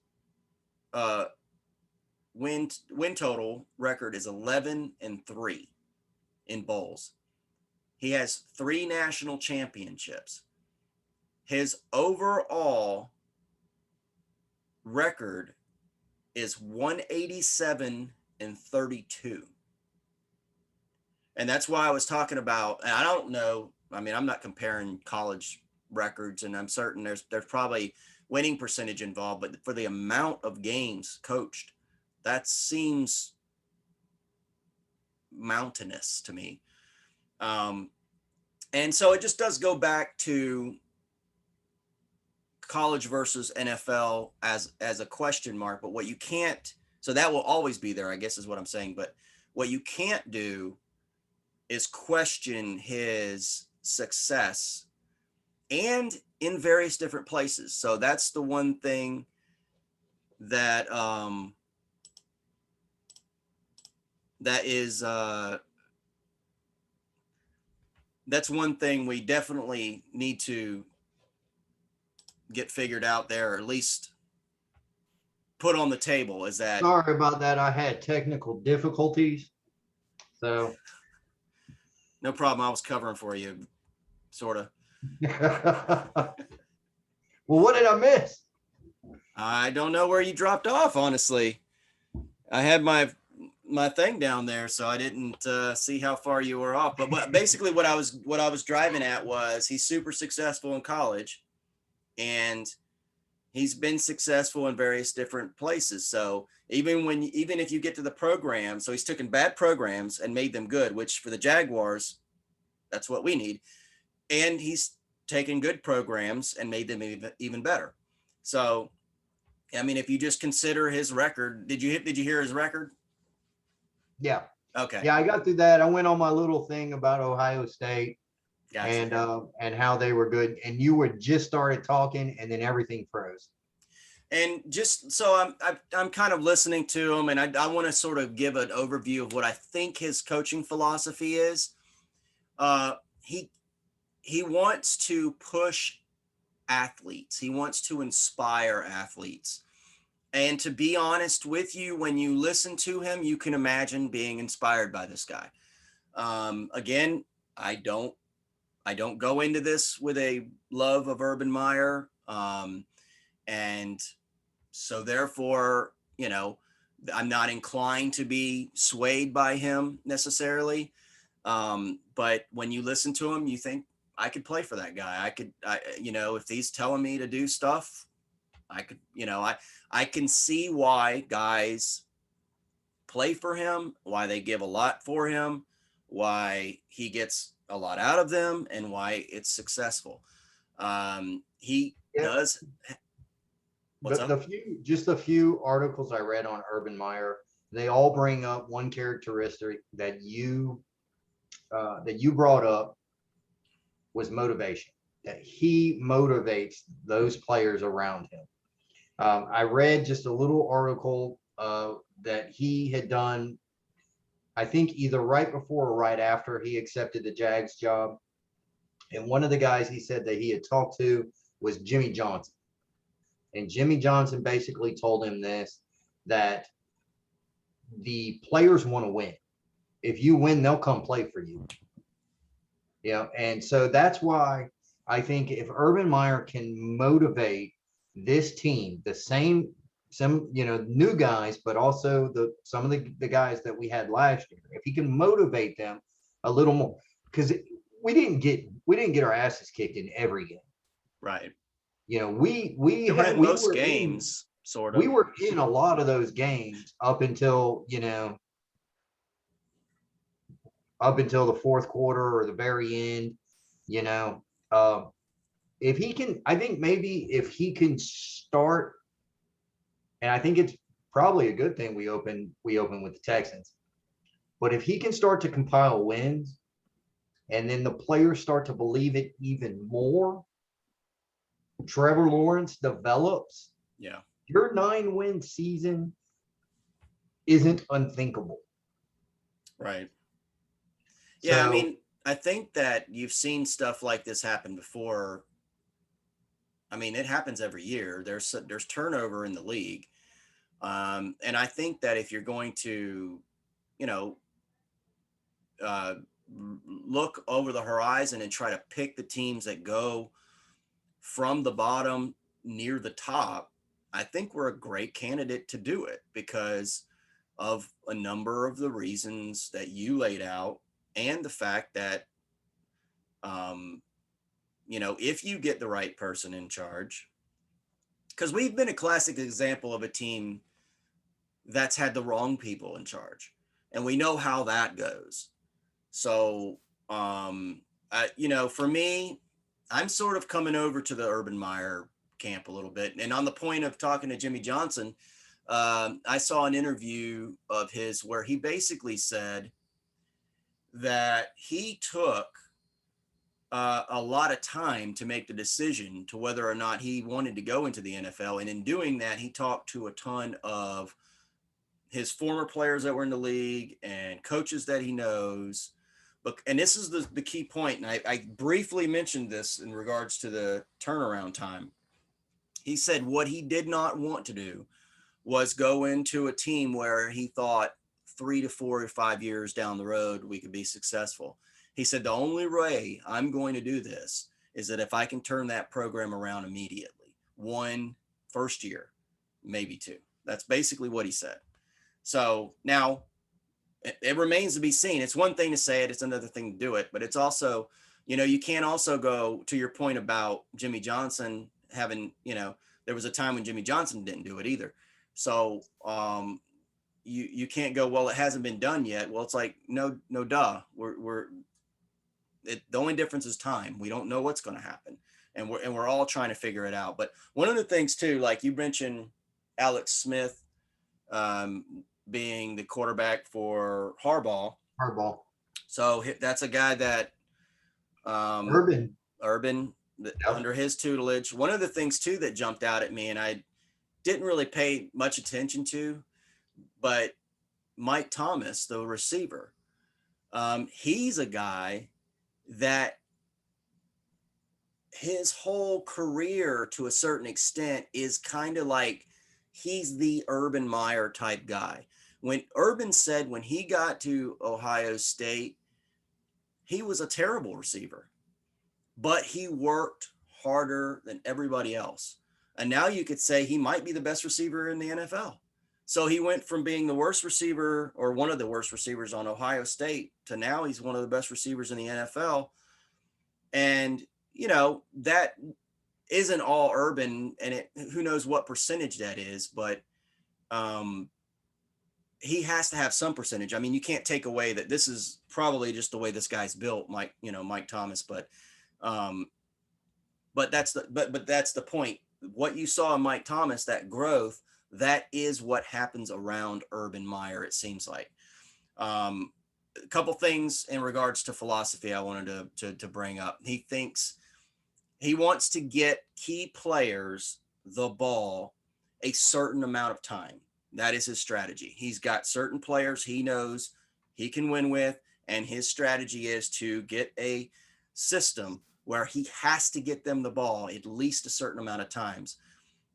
win total record is 11-3 in bowls. He has 3 national championships. His overall record is 187-32. And that's why I was talking about, and I don't know, I mean, I'm not comparing college records, and I'm certain there's probably winning percentage involved, but for the amount of games coached, that seems mountainous to me. And so it just does go back to college versus NFL as a question mark, but what you can't, so that will always be there, I guess is what I'm saying. But what you can't do is question his success and in various different places. So that's the one thing that that is that's one thing we definitely need to get figured out there, or at least put on the table, is that Sorry about that. I had technical difficulties. So, no problem. I was covering for you, sort of. well, what did I miss? I don't know where you dropped off, honestly. I had my thing down there, so I didn't see how far you were off. But basically, what I was driving at was he's super successful in college, and he's been successful in various different places. So even if you get to the program, so he's taken bad programs and made them good, which for the Jaguars, that's what we need. And he's taken good programs and made them even better. So I mean, if you just consider his record, did you hear his record? Yeah. Okay, Yeah, I got through that. I went on my little thing about Ohio State gotcha. and how they were good. And you were just started talking, and then everything froze. And just so I'm kind of listening to him, and I want to sort of give an overview of what I think his coaching philosophy is. Uh, he he wants to push athletes. He wants to inspire athletes. And to be honest with you, when you listen to him, you can imagine being inspired by this guy. Again, I don't I don't go into this with a love of Urban Meyer, and so therefore, I'm not inclined to be swayed by him necessarily. But when you listen to him, you think I could play for that guy. If he's telling me to do stuff, I could, I can see why guys play for him, why they give a lot for him, why he gets a lot out of them, and why it's successful. He Yeah. does. What's up? The few articles I read on Urban Meyer, they all bring up one characteristic that you brought up was motivation. That he motivates those players around him. I read just a little article that he had done, I think either right before or right after he accepted the Jags job. And one of the guys he said that he had talked to was Jimmy Johnson. And Jimmy Johnson basically told him this, that the players want to win. If you win, they'll come play for you. And so that's why I think if Urban Meyer can motivate this team, some new guys, but also some of the guys that we had last year, if he can motivate them a little more, because we didn't get our asses kicked in every game. Right. We They were had in most games, sort we of. were in a lot of those games up until the fourth quarter or the very end. You know, uh, if he can, I think maybe if he can start, and I think it's probably a good thing we open with the Texans. But if he can start to compile wins, and then the players start to believe it even more, Trevor Lawrence develops. Yeah. Your 9-win season isn't unthinkable. Right. Yeah. I So mean, I think that you've seen stuff like this happen before. I mean, it happens every year. There's turnover in the league, and I think that if you're going to, you know, uh, look over the horizon and try to pick the teams that go from the bottom near the top, I think we're a great candidate to do it because of a number of the reasons that you laid out, and the fact that, um, if you get the right person in charge, because we've been a classic example of a team that's had the wrong people in charge, and we know how that goes. So, for me, I'm sort of coming over to the Urban Meyer camp a little bit. And on the point of talking to Jimmy Johnson, I saw an interview of his where he basically said that he took a lot of time to make the decision to whether or not he wanted to go into the NFL. And in doing that, he talked to a ton of his former players that were in the league and coaches that he knows. But, and this is the key point, and I briefly mentioned this in regards to the turnaround time. He said what he did not want to do was go into a team where he thought 3 to 4 or 5 years down the road we could be successful. He said the only way I'm going to do this is that if I can turn that program around immediately, one first year, maybe two. That's basically what he said. So now it remains to be seen. It's one thing to say it, it's another thing to do it, but it's also, you can't also go to your point about Jimmy Johnson having, there was a time when Jimmy Johnson didn't do it either. So you can't go, well, it hasn't been done yet. Well, it's like, no, duh. The only difference is time. We don't know what's going to happen, and we're all trying to figure it out. But one of the things too, like you mentioned, Alex Smith um, being the quarterback for Harbaugh. Hardball. So that's a guy that Urban. Urban Yep. under his tutelage. One of the things too that jumped out at me, and I didn't really pay much attention to, but Mike Thomas, the receiver, he's a guy that his whole career to a certain extent is kind of like he's the Urban Myer type guy. When Urban said when he got to Ohio State, he was a terrible receiver, but he worked harder than everybody else. And now you could say he might be the best receiver in the NFL. So he went from being the worst receiver or one of the worst receivers on Ohio State to now he's one of the best receivers in the NFL. And, that isn't all Urban, and who knows what percentage that is, but um, he has to have some percentage. I mean, you can't take away that this is probably just the way this guy's built, Mike Thomas, um, but that's the point. What you saw in Mike Thomas, that growth, that is what happens around Urban Meyer. It seems like a couple things in regards to philosophy I wanted to bring up. He wants to get key players the ball a certain amount of time. That is his strategy. He's got certain players he knows he can win with, and his strategy is to get a system where he has to get them the ball at least a certain amount of times.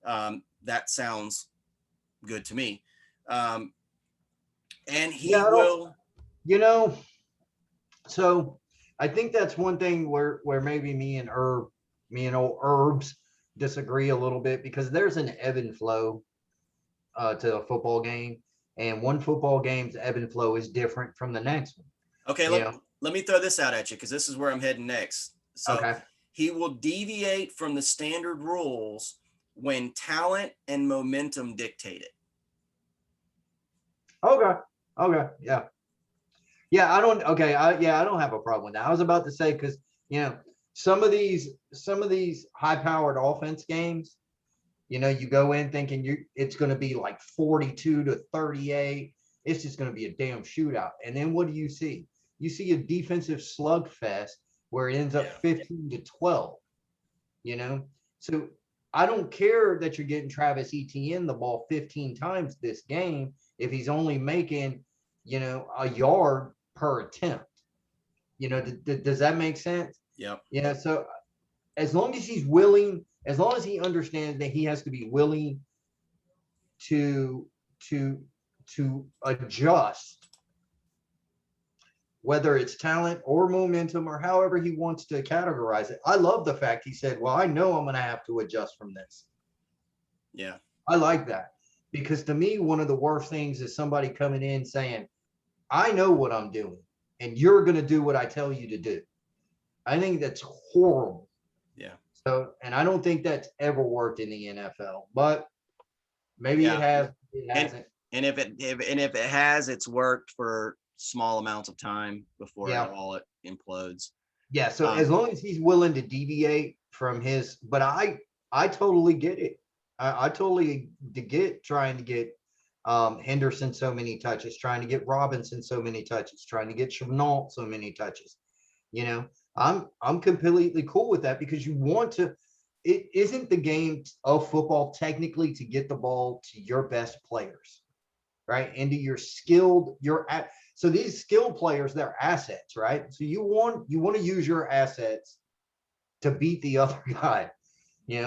That sounds good to me. Um, and he Yeah, I don't, will. you know, so I think that's one thing where maybe me and old Herbs disagree a little bit because there's an ebb and flow to a football game, and one football game's ebb and flow is different from the next one. Okay, You let, know, let me throw this out at you because this is where I'm heading next. So okay, he will deviate from the standard rules when talent and momentum dictate it. okay, okay, yeah, yeah. I don't. Okay, I don't have a problem with that. I was about to say because you know some of these high powered offense games. You go in thinking it's going to be like 42-38. It's just going to be a damn shootout. And then what do you see? You see a defensive slugfest where it ends up Yeah. 15-12, you know? So I don't care that you're getting Travis Etienne the ball 15 times this game if he's only making, a yard per attempt. Does that make sense? Yep. So as long as he's willing, as long as he understands that he has to be willing to to to adjust, whether it's talent or momentum or however he wants to categorize it. I love the fact he said, well, I know I'm going to have to adjust from this. Yeah. I like that because to me, one of the worst things is somebody coming in saying, I know what I'm doing and you're going to do what I tell you to do. I think that's horrible. Yeah. So, and I don't think that's ever worked in the NFL, but maybe it Yeah. has, it And hasn't. if it has, it's worked for small amounts of time before Yeah. it implodes. Yeah. So as Um, long as he's willing to deviate from his, but I totally get it. I totally get trying to get Henderson so many touches, trying to get Robinson so many touches, trying to get Chenault so many touches. You know, I'm completely cool with that because you want to. It isn't the game of football technically to get the ball to your best players, right? Into your skilled, your at. So these skilled players, they're assets, right? So you want to use your assets to beat the other guy,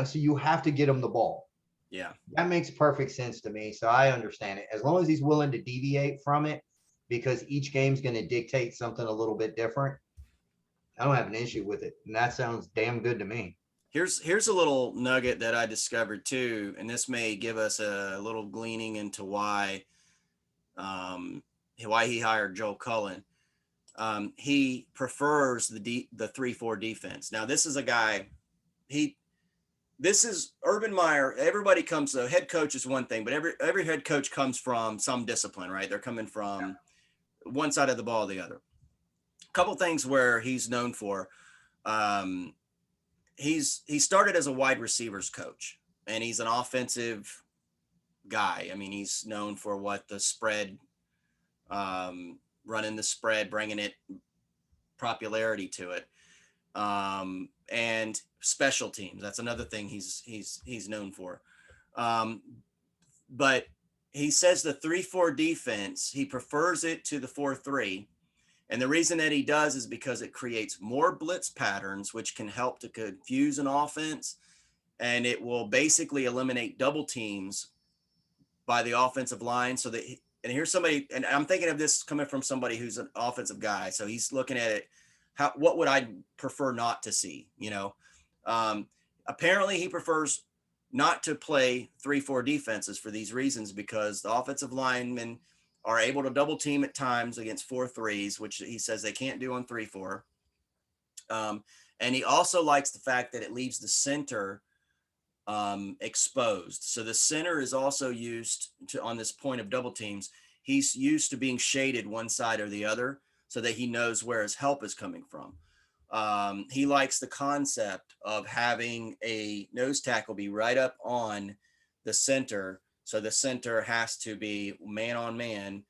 So you have to get him the ball. Yeah. That makes perfect sense to me. So I understand it. As long as he's willing to deviate from it, because each game's going to dictate something a little bit different, I don't have an issue with it. And that sounds damn good to me. Here's a little nugget that I discovered too, and this may give us a little gleaning into um, why he hired Joel Cullen. He prefers the 3-4 defense. Now, this is a guy he this is Urban Myer. Everybody comes. The head coach is one thing, but every head coach comes from some discipline, right? They're coming from one side of the ball, or the other. A couple things where he's known for. Um, he started as a wide receivers coach, and he's an offensive guy. I mean, he's known for what the spread, running the spread, bringing it popularity to it, and special teams. That's another thing he's known for. Um, but he says the 3-4 defense, he prefers it to the 4-3. And the reason that he does is because it creates more blitz patterns, which can help to confuse an offense. And it will basically eliminate double teams by the offensive line. So that, and here's somebody, and I'm thinking of this coming from somebody who's an offensive guy. So he's looking at it. What would I prefer not to see? Um, Apparently he prefers not to play 3-4 defenses for these reasons, because the offensive linemen are able to double team at times against 4-3s, which he says they can't do on 3-4. And he also likes the fact that it leaves the center exposed. So the center is also used to, on this point of double teams, he's used to being shaded one side or the other so that he knows where his help is coming from. He likes the concept of having a nose tackle be right up on the center. So the center has to be man on man.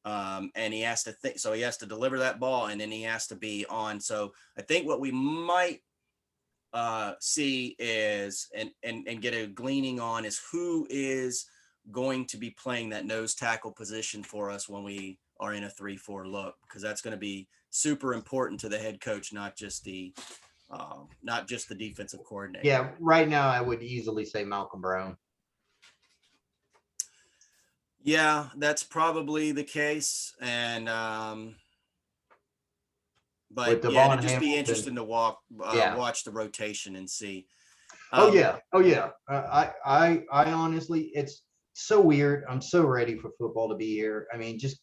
And he has to think, so he has to deliver that ball, and then he has to be on. So I think what we might see is, and get a gleaning on, is who is going to be playing that nose tackle position for us when we are in a 3-4 look, because that's going to be super important to the head coach, not just the defensive coordinator. Yeah, right now I would easily say Malcolm Brown. Yeah, that's probably the case. And With but yeah, Devon it'd just be Hamilton. interesting to Yeah. watch the rotation and see. Oh yeah. Oh yeah. I honestly, it's so weird. I'm so ready for football to be here. I mean, just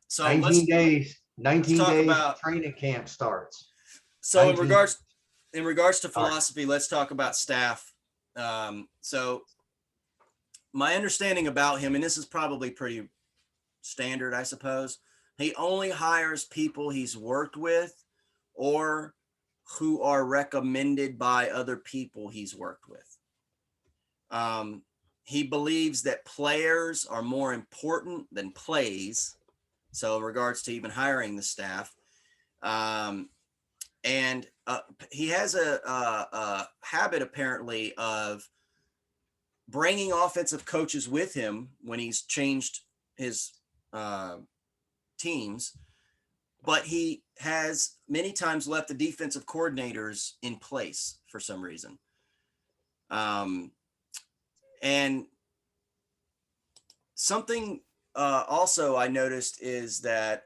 So 19 days. let's 19 talk days. about. Training camp starts. So 19. in regards to All right. philosophy, let's talk about staff. So my understanding about him, and this is probably pretty standard, I suppose, he only hires people he's worked with or who are recommended by other people he's worked with. Um, he believes that players are more important than plays. So in regards to even hiring the staff, um, and he has a habit apparently of bringing offensive coaches with him when he's changed his uh, teams, but he has many times left the defensive coordinators in place for some reason. And something also I noticed is that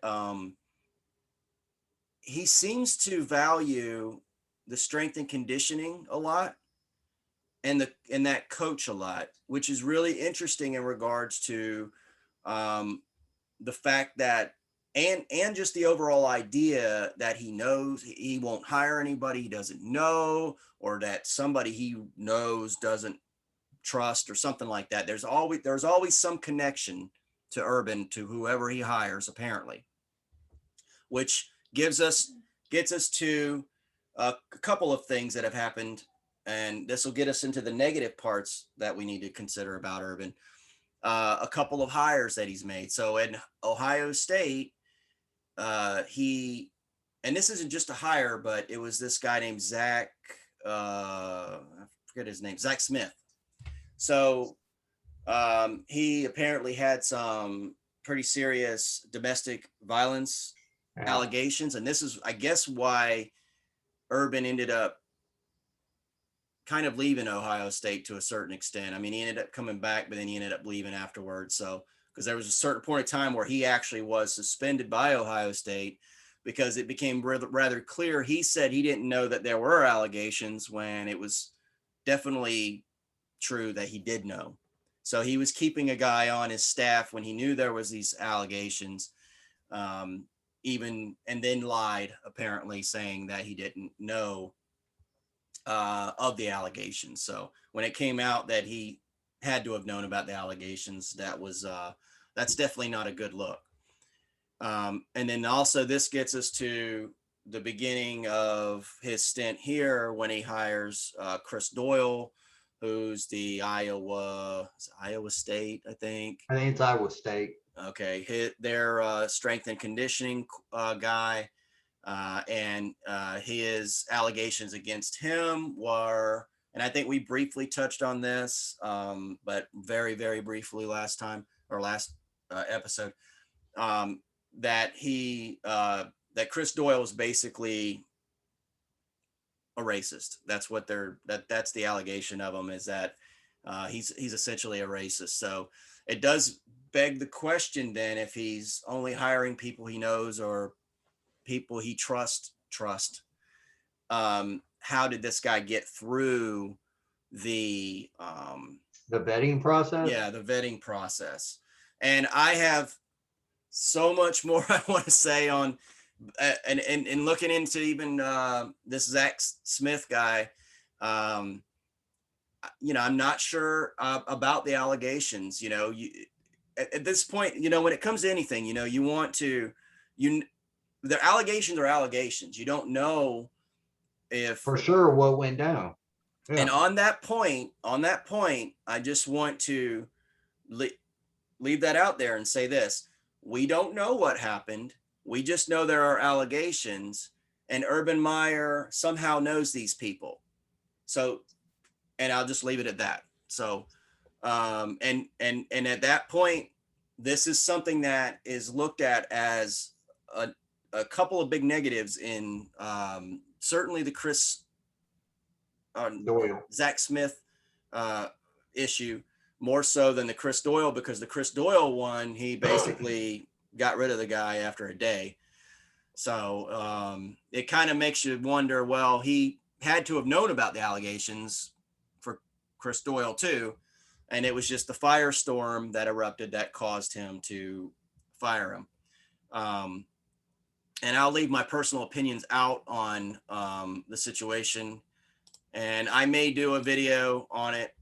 he seems to value the strength and conditioning a lot, and that coach a lot, which is really interesting in regards to um, the fact that, and just the overall idea that he knows he won't hire anybody he doesn't know, or that somebody he knows doesn't trust, or something like that. There's always some connection to Urban, to whoever he hires, apparently, which gets us to a couple of things that have happened, and this will get us into the negative parts that we need to consider about Urban. A couple of hires that he's made. So in Ohio State, he and this isn't just a hire, but it was this guy named Zach. I forget his name, Zach Smith. So he apparently had some pretty serious domestic violence Yeah. allegations, and this is, I guess, why Urban ended up kind of leaving Ohio State to a certain extent. I mean, he ended up coming back, but then he ended up leaving afterwards. So, because there was a certain point of time where he actually was suspended by Ohio State because it became rather clear. He said he didn't know that there were allegations when it was definitely true that he did know. So he was keeping a guy on his staff when he knew there was these allegations, um, even, and then lied, apparently saying that he didn't know of the allegations. So when it came out that he had to have known about the allegations, that's definitely not a good look. And then also this gets us to the beginning of his stint here when he hires Chris Doyle, who's the Iowa State, I think. I think it's Iowa State. Okay, their strength and conditioning guy, and his allegations against him were, and I think we briefly touched on this, but very, very briefly last time or last episode, um, that Chris Doyle is basically a racist. That's what that's the allegation of him, is that he's essentially a racist. So it does beg the question then, if he's only hiring people he knows or people he trust, how did this guy get through the The vetting process. the vetting process? And I have so much more I want to say on and looking into even this Zach Smith guy. I'm not sure about the allegations. At this point, when it comes to anything, you want to, the allegations are allegations. You don't know if, For sure what went down. and Yeah. on that point, I just want to leave that out there and say this: we don't know what happened. We just know there are allegations, and Urban Myer somehow knows these people. So, and I'll just leave it at that. So, and at that point, this is something that is looked at as a couple of big negatives in certainly the Doyle. Zach Smith issue, more so than the Chris Doyle, because the Chris Doyle one, he basically got rid of the guy after a day. So it kind of makes you wonder, well, he had to have known about the allegations for Chris Doyle too. And it was just the firestorm that erupted that caused him to fire him. And I'll leave my personal opinions out on the situation. And I may do a video on it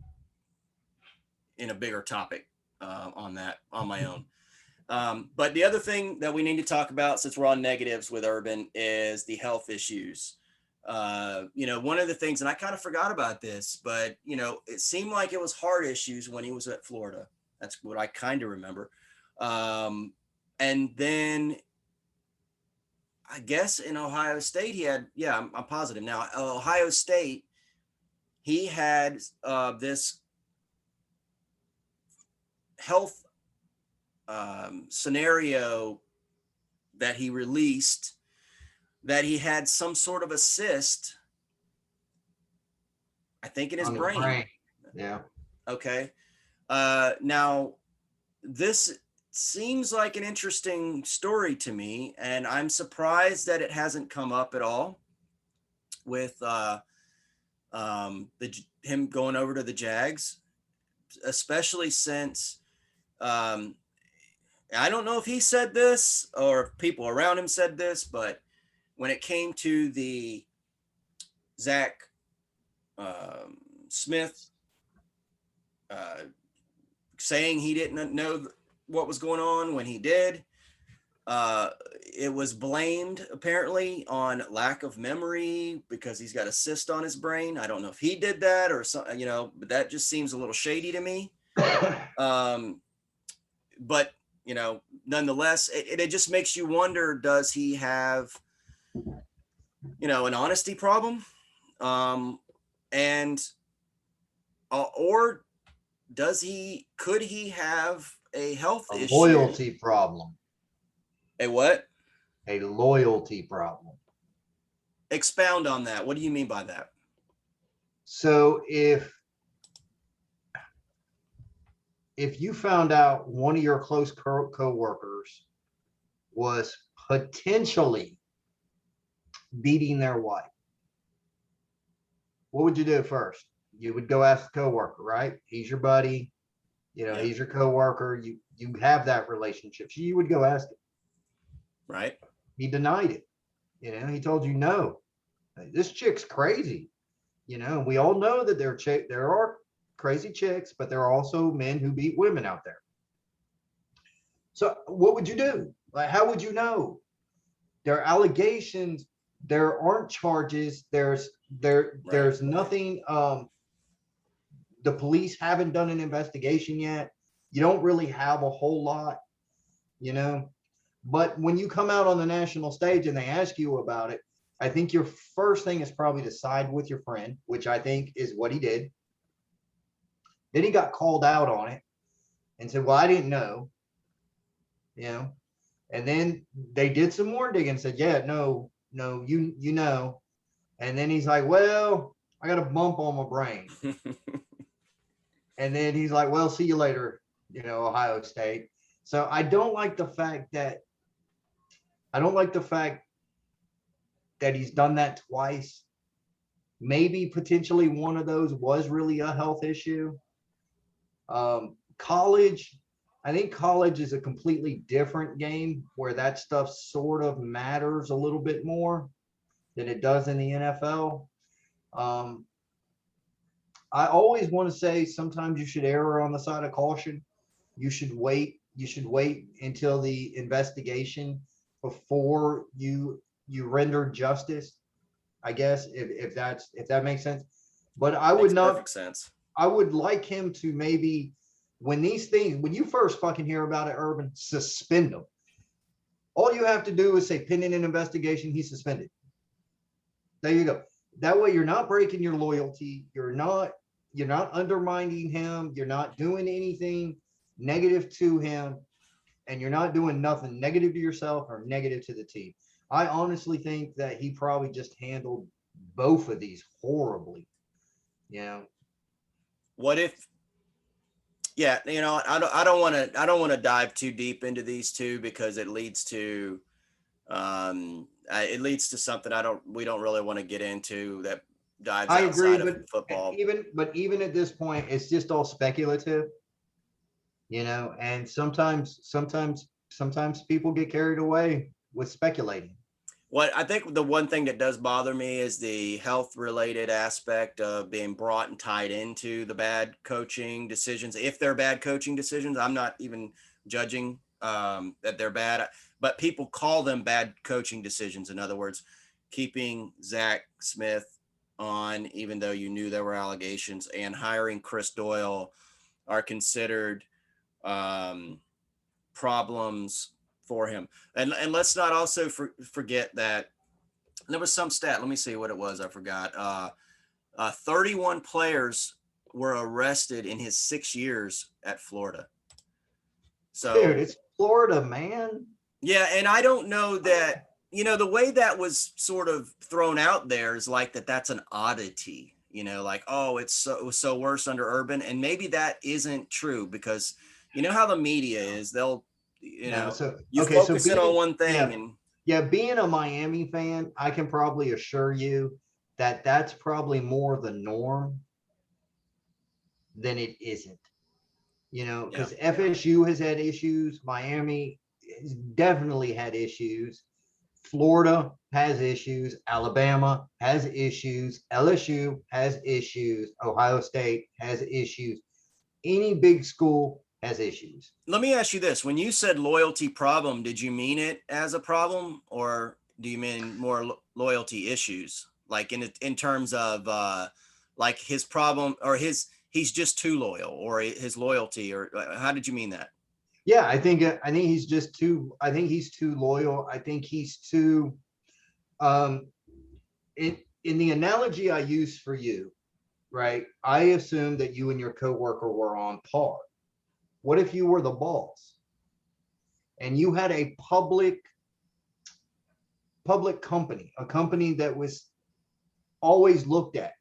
in a bigger topic on that on my own. But the other thing that we need to talk about, since we're on negatives with Urban, is the health issues. One of the things, and I kind of forgot about this, but it seemed like it was heart issues when he was at Florida. That's what I kind of remember. And then I guess in Ohio State, he had, I'm positive now, Ohio State, he had this health scenario that he released, that he had some sort of a cyst, I think, in his brain. Yeah. Okay. Now, this seems like an interesting story to me, and I'm surprised that it hasn't come up at all with him going over to the Jags, especially since I don't know if he said this or if people around him said this, but when it came to the Zach Smith saying he didn't know what was going on when he did, it was blamed apparently on lack of memory because he's got a cyst on his brain. I don't know if he did that or something, but that just seems a little shady to me. But nonetheless, it just makes you wonder, does he have an honesty problem, and or could he have a health A issue? loyalty problem. A what? A loyalty problem. Expound on that. What do you mean by that? So if you found out one of your close co-workers was potentially beating their wife, what would you do first? You would go ask the coworker, right? He's your buddy, Yeah. he's your coworker. You have that relationship. So you would go ask him. Right. He denied it. He told you no. This chick's crazy. We all know that there are crazy chicks, but there are also men who beat women out there. So what would you do? Like, how would you know? There are allegations. There aren't charges. There's nothing. The police haven't done an investigation yet. You don't really have a whole lot, But when you come out on the national stage and they ask you about it, I think your first thing is probably to side with your friend, which I think is what he did. Then he got called out on it and said, well, I didn't know, and then they did some more digging and said, yeah, no, you know. And then he's like, well, I got a bump on my brain. And then he's like, well, see you later, Ohio State. So I don't like the fact that he's done that twice. Maybe potentially one of those was really a health issue. College, I think college is a completely different game where that stuff sort of matters a little bit more than it does in the NFL. I always want to say sometimes you should err on the side of caution. You should wait until the investigation before you render justice, I guess, if that makes sense. But I would Makes not. perfect sense. I would like him to maybe, when you first fucking hear about it, Urban, suspend them. All you have to do is say pending an investigation, he's suspended. There you go. That way you're not breaking your loyalty. You're not undermining him. You're not doing anything negative to him. And you're not doing nothing negative to yourself or negative to the team. I honestly think that he probably just handled both of these horribly. What if? Yeah, I don't want to dive too deep into these two because it leads to something we don't really want to get into that dives I agree, outside of football. Even at this point, it's just all speculative, and sometimes people get carried away with speculating. What I think the one thing that does bother me is the health related aspect of being brought and tied into the bad coaching decisions. If they're bad coaching decisions, I'm not even judging that they're bad, but people call them bad coaching decisions. In other words, keeping Zach Smith on, even though you knew there were allegations, and hiring Chris Doyle are considered problems for him. And let's not also forget that there was some stat. Let me see what it was. I forgot. 31 players were arrested in his 6 years at Florida. So, dude, it's Florida, man. Yeah, and I don't know that, the way that was sort of thrown out there is like that's an oddity, like, oh, it was so worse under Urban. And maybe that isn't true because you know how the media is. They'll, focus in on one thing. Being a Miami fan, I can probably assure you that that's probably more the norm than it isn't. Because FSU has had issues. Miami has definitely had issues. Florida has issues. Alabama has issues. LSU has issues. Ohio State has issues. Any big school has issues. Let me ask you this. When you said loyalty problem, did you mean it as a problem, or do you mean more loyalty issues? Like in terms of like his problem, or he's just too loyal, or his loyalty, or how did you mean that? Yeah, I think he's just too. I think he's too loyal. I think he's too. Um, in the analogy I use for you, right? I assume that you and your coworker were on par. What if you were the boss and you had a public company, a company that was always looked at,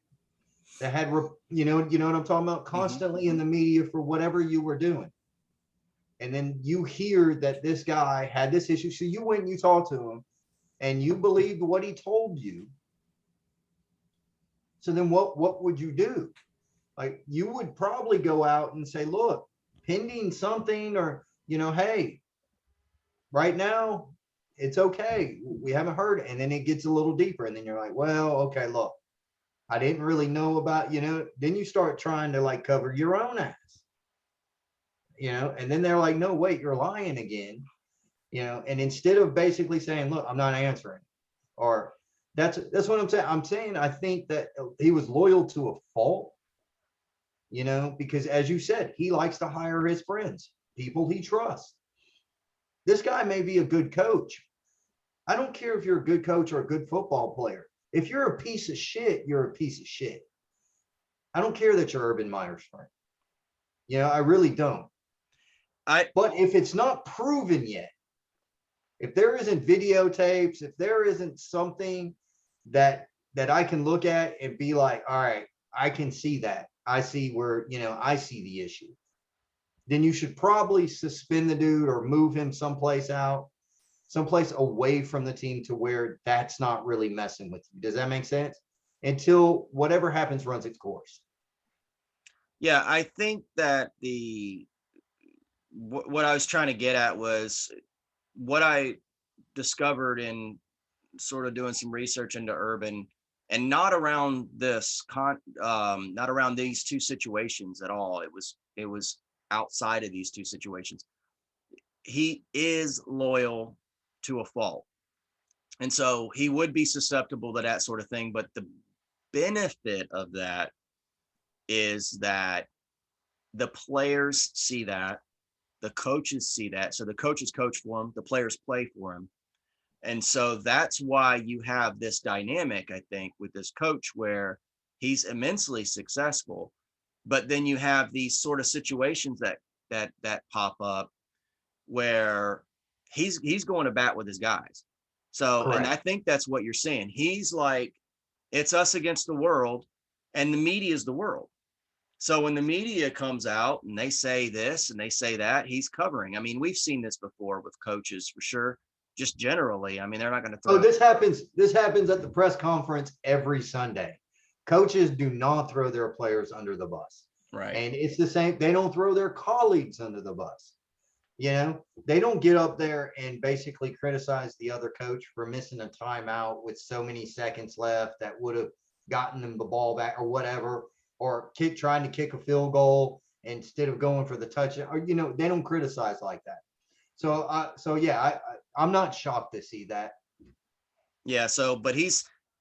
that had you know what I'm talking about, Mhm. constantly in the media for whatever you were doing. And then you hear that this guy had this issue. So you went and you talked to him and you believed what he told you. So then what would you do? Like you would probably go out and say, look, pending something, or, hey, right now it's okay. We haven't heard. And then it gets a little deeper. And then you're like, well, okay, look, I didn't really know about, then you start trying to like cover your own ass, and then they're like, no, wait, you're lying again, and instead of basically saying, look, I'm not answering, or that's what I'm saying. I'm saying, I think that he was loyal to a fault, because as you said, he likes to hire his friends, people he trusts. This guy may be a good coach. I don't care if you're a good coach or a good football player. If you're a piece of shit, you're a piece of shit. I don't care that you're Urban Meyer's friend. I really don't. I But if it's not proven yet, if there isn't videotapes, if there isn't something that I can look at and be like, all right, I can see that. I see where, I see the issue. Then you should probably suspend the dude or move him someplace away from the team to where that's not really messing with you. Does that make sense? Until whatever happens runs its course. yeah, I think that the what I was trying to get at was what I discovered in sort of doing some research into Urban, and not around not around these two situations at all. It was outside of these two situations. He is loyal to a fault, and so he would be susceptible to that sort of thing. But the benefit of that is that the players see that, the coaches see that. So the coaches coach for him, the players play for him. And so that's why you have this dynamic, I think, with this coach where he's immensely successful, but then you have these sort of situations that pop up where he's going to bat with his guys. So, and I Correct. think that's what you're saying. He's like, it's us against the world, and the media is the world. So when the media comes out and they say this and they say that, he's covering. I mean, we've seen this before with coaches for sure. Just generally, I mean, they're not going to Oh, throw. this happens at the press conference every Sunday. Coaches do not throw their players under the bus. Right. And it's the same, they don't throw their colleagues under the bus. They don't get up there and basically criticize the other coach for missing a timeout with so many seconds left that would have gotten them the ball back or whatever, or trying to kick a field goal instead of going for the touchdown. Or they don't criticize like that. So yeah, I'm not shocked to see that. Yeah. So, but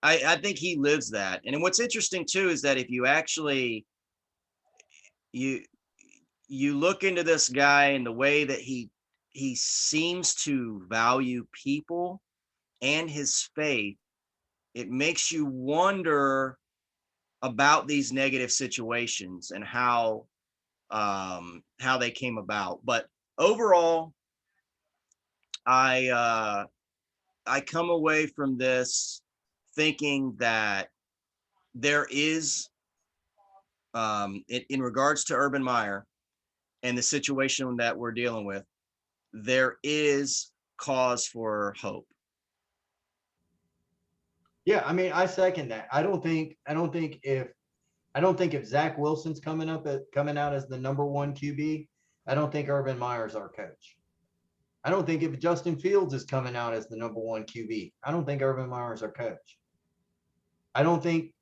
I think he lives that. And what's interesting too is that if you actually you you look into this guy and the way that he seems to value people and his faith, it makes you wonder about these negative situations and how they came about. But overall, I come away from this thinking that there is in regards to Urban Meyer and the situation that we're dealing with, there is cause for hope. Yeah, I mean, I second that. I don't think if Zach Wilson's coming out as the number one QB, I don't think Urban Meyer's our coach. I don't think if Justin Fields is coming out as the number one QB, I don't think Urban Meyer's our coach. I don't think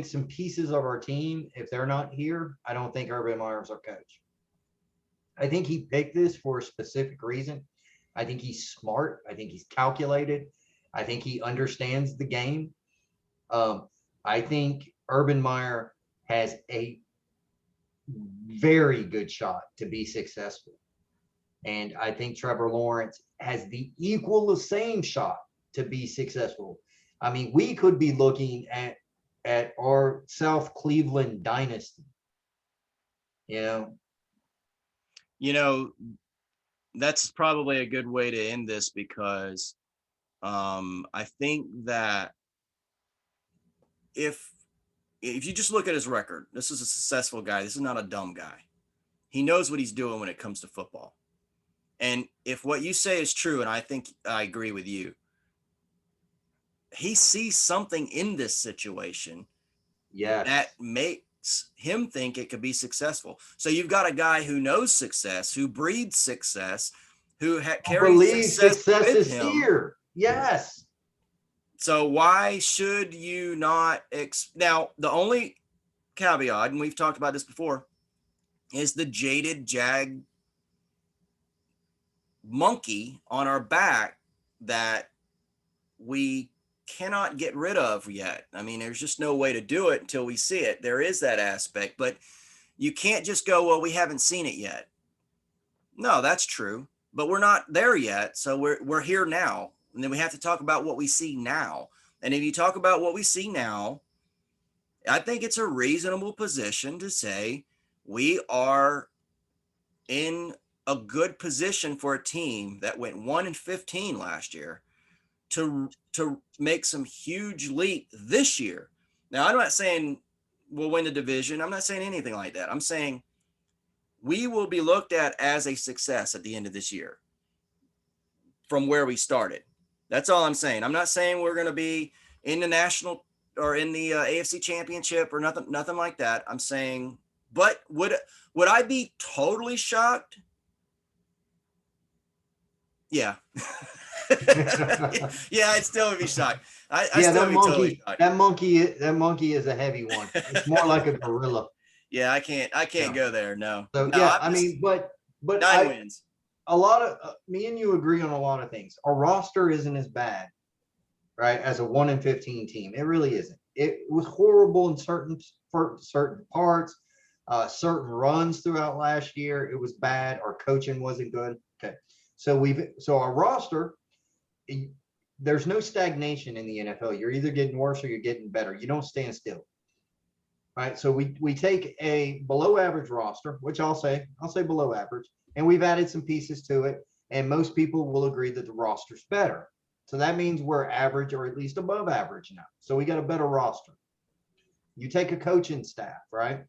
some pieces of our team, if they're not here, I don't think Urban Meyer's our coach. I think he picked this for a specific reason. I think he's smart. I think he's calculated. I think he understands the game. Um, I think Urban Meyer has a very good shot to be successful. And I think Trevor Lawrence has the same shot to be successful. I mean, we could be looking at our South Cleveland dynasty. You know, You know, that's probably a good way to end this because I think that if you just look at his record, this is a successful guy. This is not a dumb guy. He knows what he's doing when it comes to football. And if what you say is true, and I think I agree with you, he sees something in this situation yes, that makes him think it could be successful. So you've got a guy who knows success, who breeds success, who I carries believe success success with is him. here. Yes. So why should you not? Now, the only caveat, and we've talked about this before, is the jaded Jag monkey on our back that we cannot get rid of yet. I mean, there's just no way to do it until we see it. There is that aspect, but you can't just go, well, we haven't seen it yet. No, that's true, but we're not there yet. So we're here now. And then we have to talk about what we see now. And if you talk about what we see now, I think it's a reasonable position to say we are in a good position for a team that went 1-15 last year to make some huge leap this year. Now, I'm not saying we'll win the division. I'm not saying anything like that. I'm saying we will be looked at as a success at the end of this year from where we started. That's all I'm saying. I'm not saying we're going to be in the national or in the AFC championship or nothing like that. I'm saying, but would I be totally shocked? Yeah. Yeah, I'd still be shocked. I Yeah, still that be totally monkey, shocked. that monkey is a heavy one. It's more like a gorilla. Yeah, I can't Yeah. go there. No, So no, yeah, I'm I just mean, but 9 wins. a lot of me and you agree on a lot of things. Our roster isn't as bad, right? As a 1-15 team, it really isn't. It was horrible in certain parts, certain runs throughout last year. It was bad. Our coaching wasn't good. Okay, so our roster, there's no stagnation in the NFL. You're either getting worse or you're getting better. You don't stand still. Right. So we take a below average roster, which I'll say below average, and we've added some pieces to it. And most people will agree that the roster's better. So that means we're average or at least above average now. So we got a better roster. You take a coaching staff, right?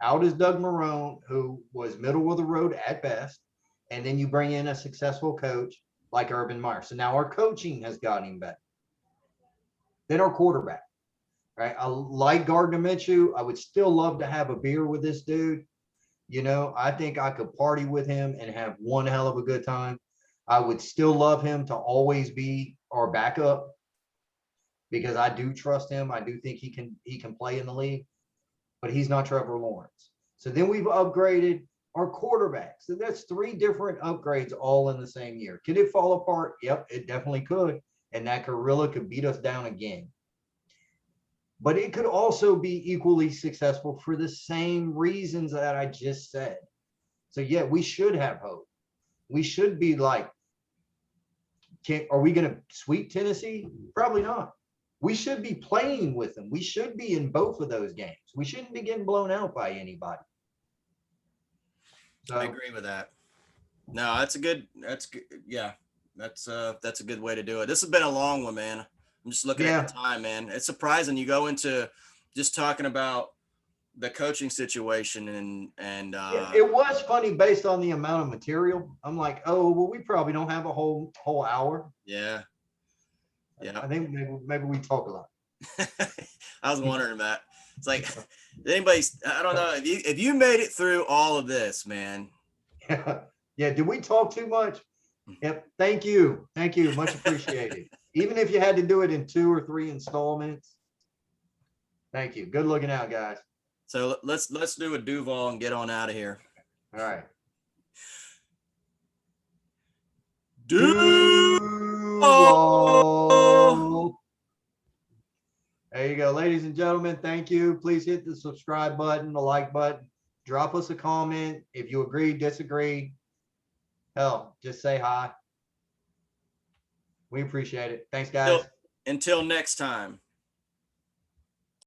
Out is Doug Marrone, who was middle of the road at best. And then you bring in a successful coach like Urban Myer. So now our coaching has gotten better. Then our quarterback. Right. I like Gardner Minshew. I would still love to have a beer with this dude. You know, I think I could party with him and have one hell of a good time. I would still love him to always be our backup because I do trust him. I do think he can play in the league, but he's not Trevor Lawrence. So then we've upgraded our quarterback. So that's 3 different upgrades all in the same year. Could it fall apart? Yep, it definitely could. And that gorilla could beat us down again. But it could also be equally successful for the same reasons that I just said. So yeah, we should have hope. We should be like, are we going to sweep Tennessee? Probably not. We should be playing with them. We should be in both of those games. We shouldn't be getting blown out by anybody. I agree with that. No, that's good. Yeah, that's a good way to do it. This has been a long one, man. I'm just looking at the time, man. It's surprising you go into just talking about the coaching situation and it was funny based on the amount of material. I'm like, oh well, we probably don't have a whole hour. Yeah. I think maybe we talk a lot. I was wondering that. It's like I don't know if you made it through all of this, man. Yeah. Did we talk too much? Yep. Thank you. Much appreciated. Even if you had to do it in 2 or 3 installments. Thank you. Good looking out, guys. So let's do a Duval and get on out of here. All right. Duval. There you go, ladies and gentlemen. Thank you. Please hit the subscribe button, the like button. Drop us a comment if you agree, disagree. Hell, just say hi. We appreciate it. Thanks, guys. Until next time.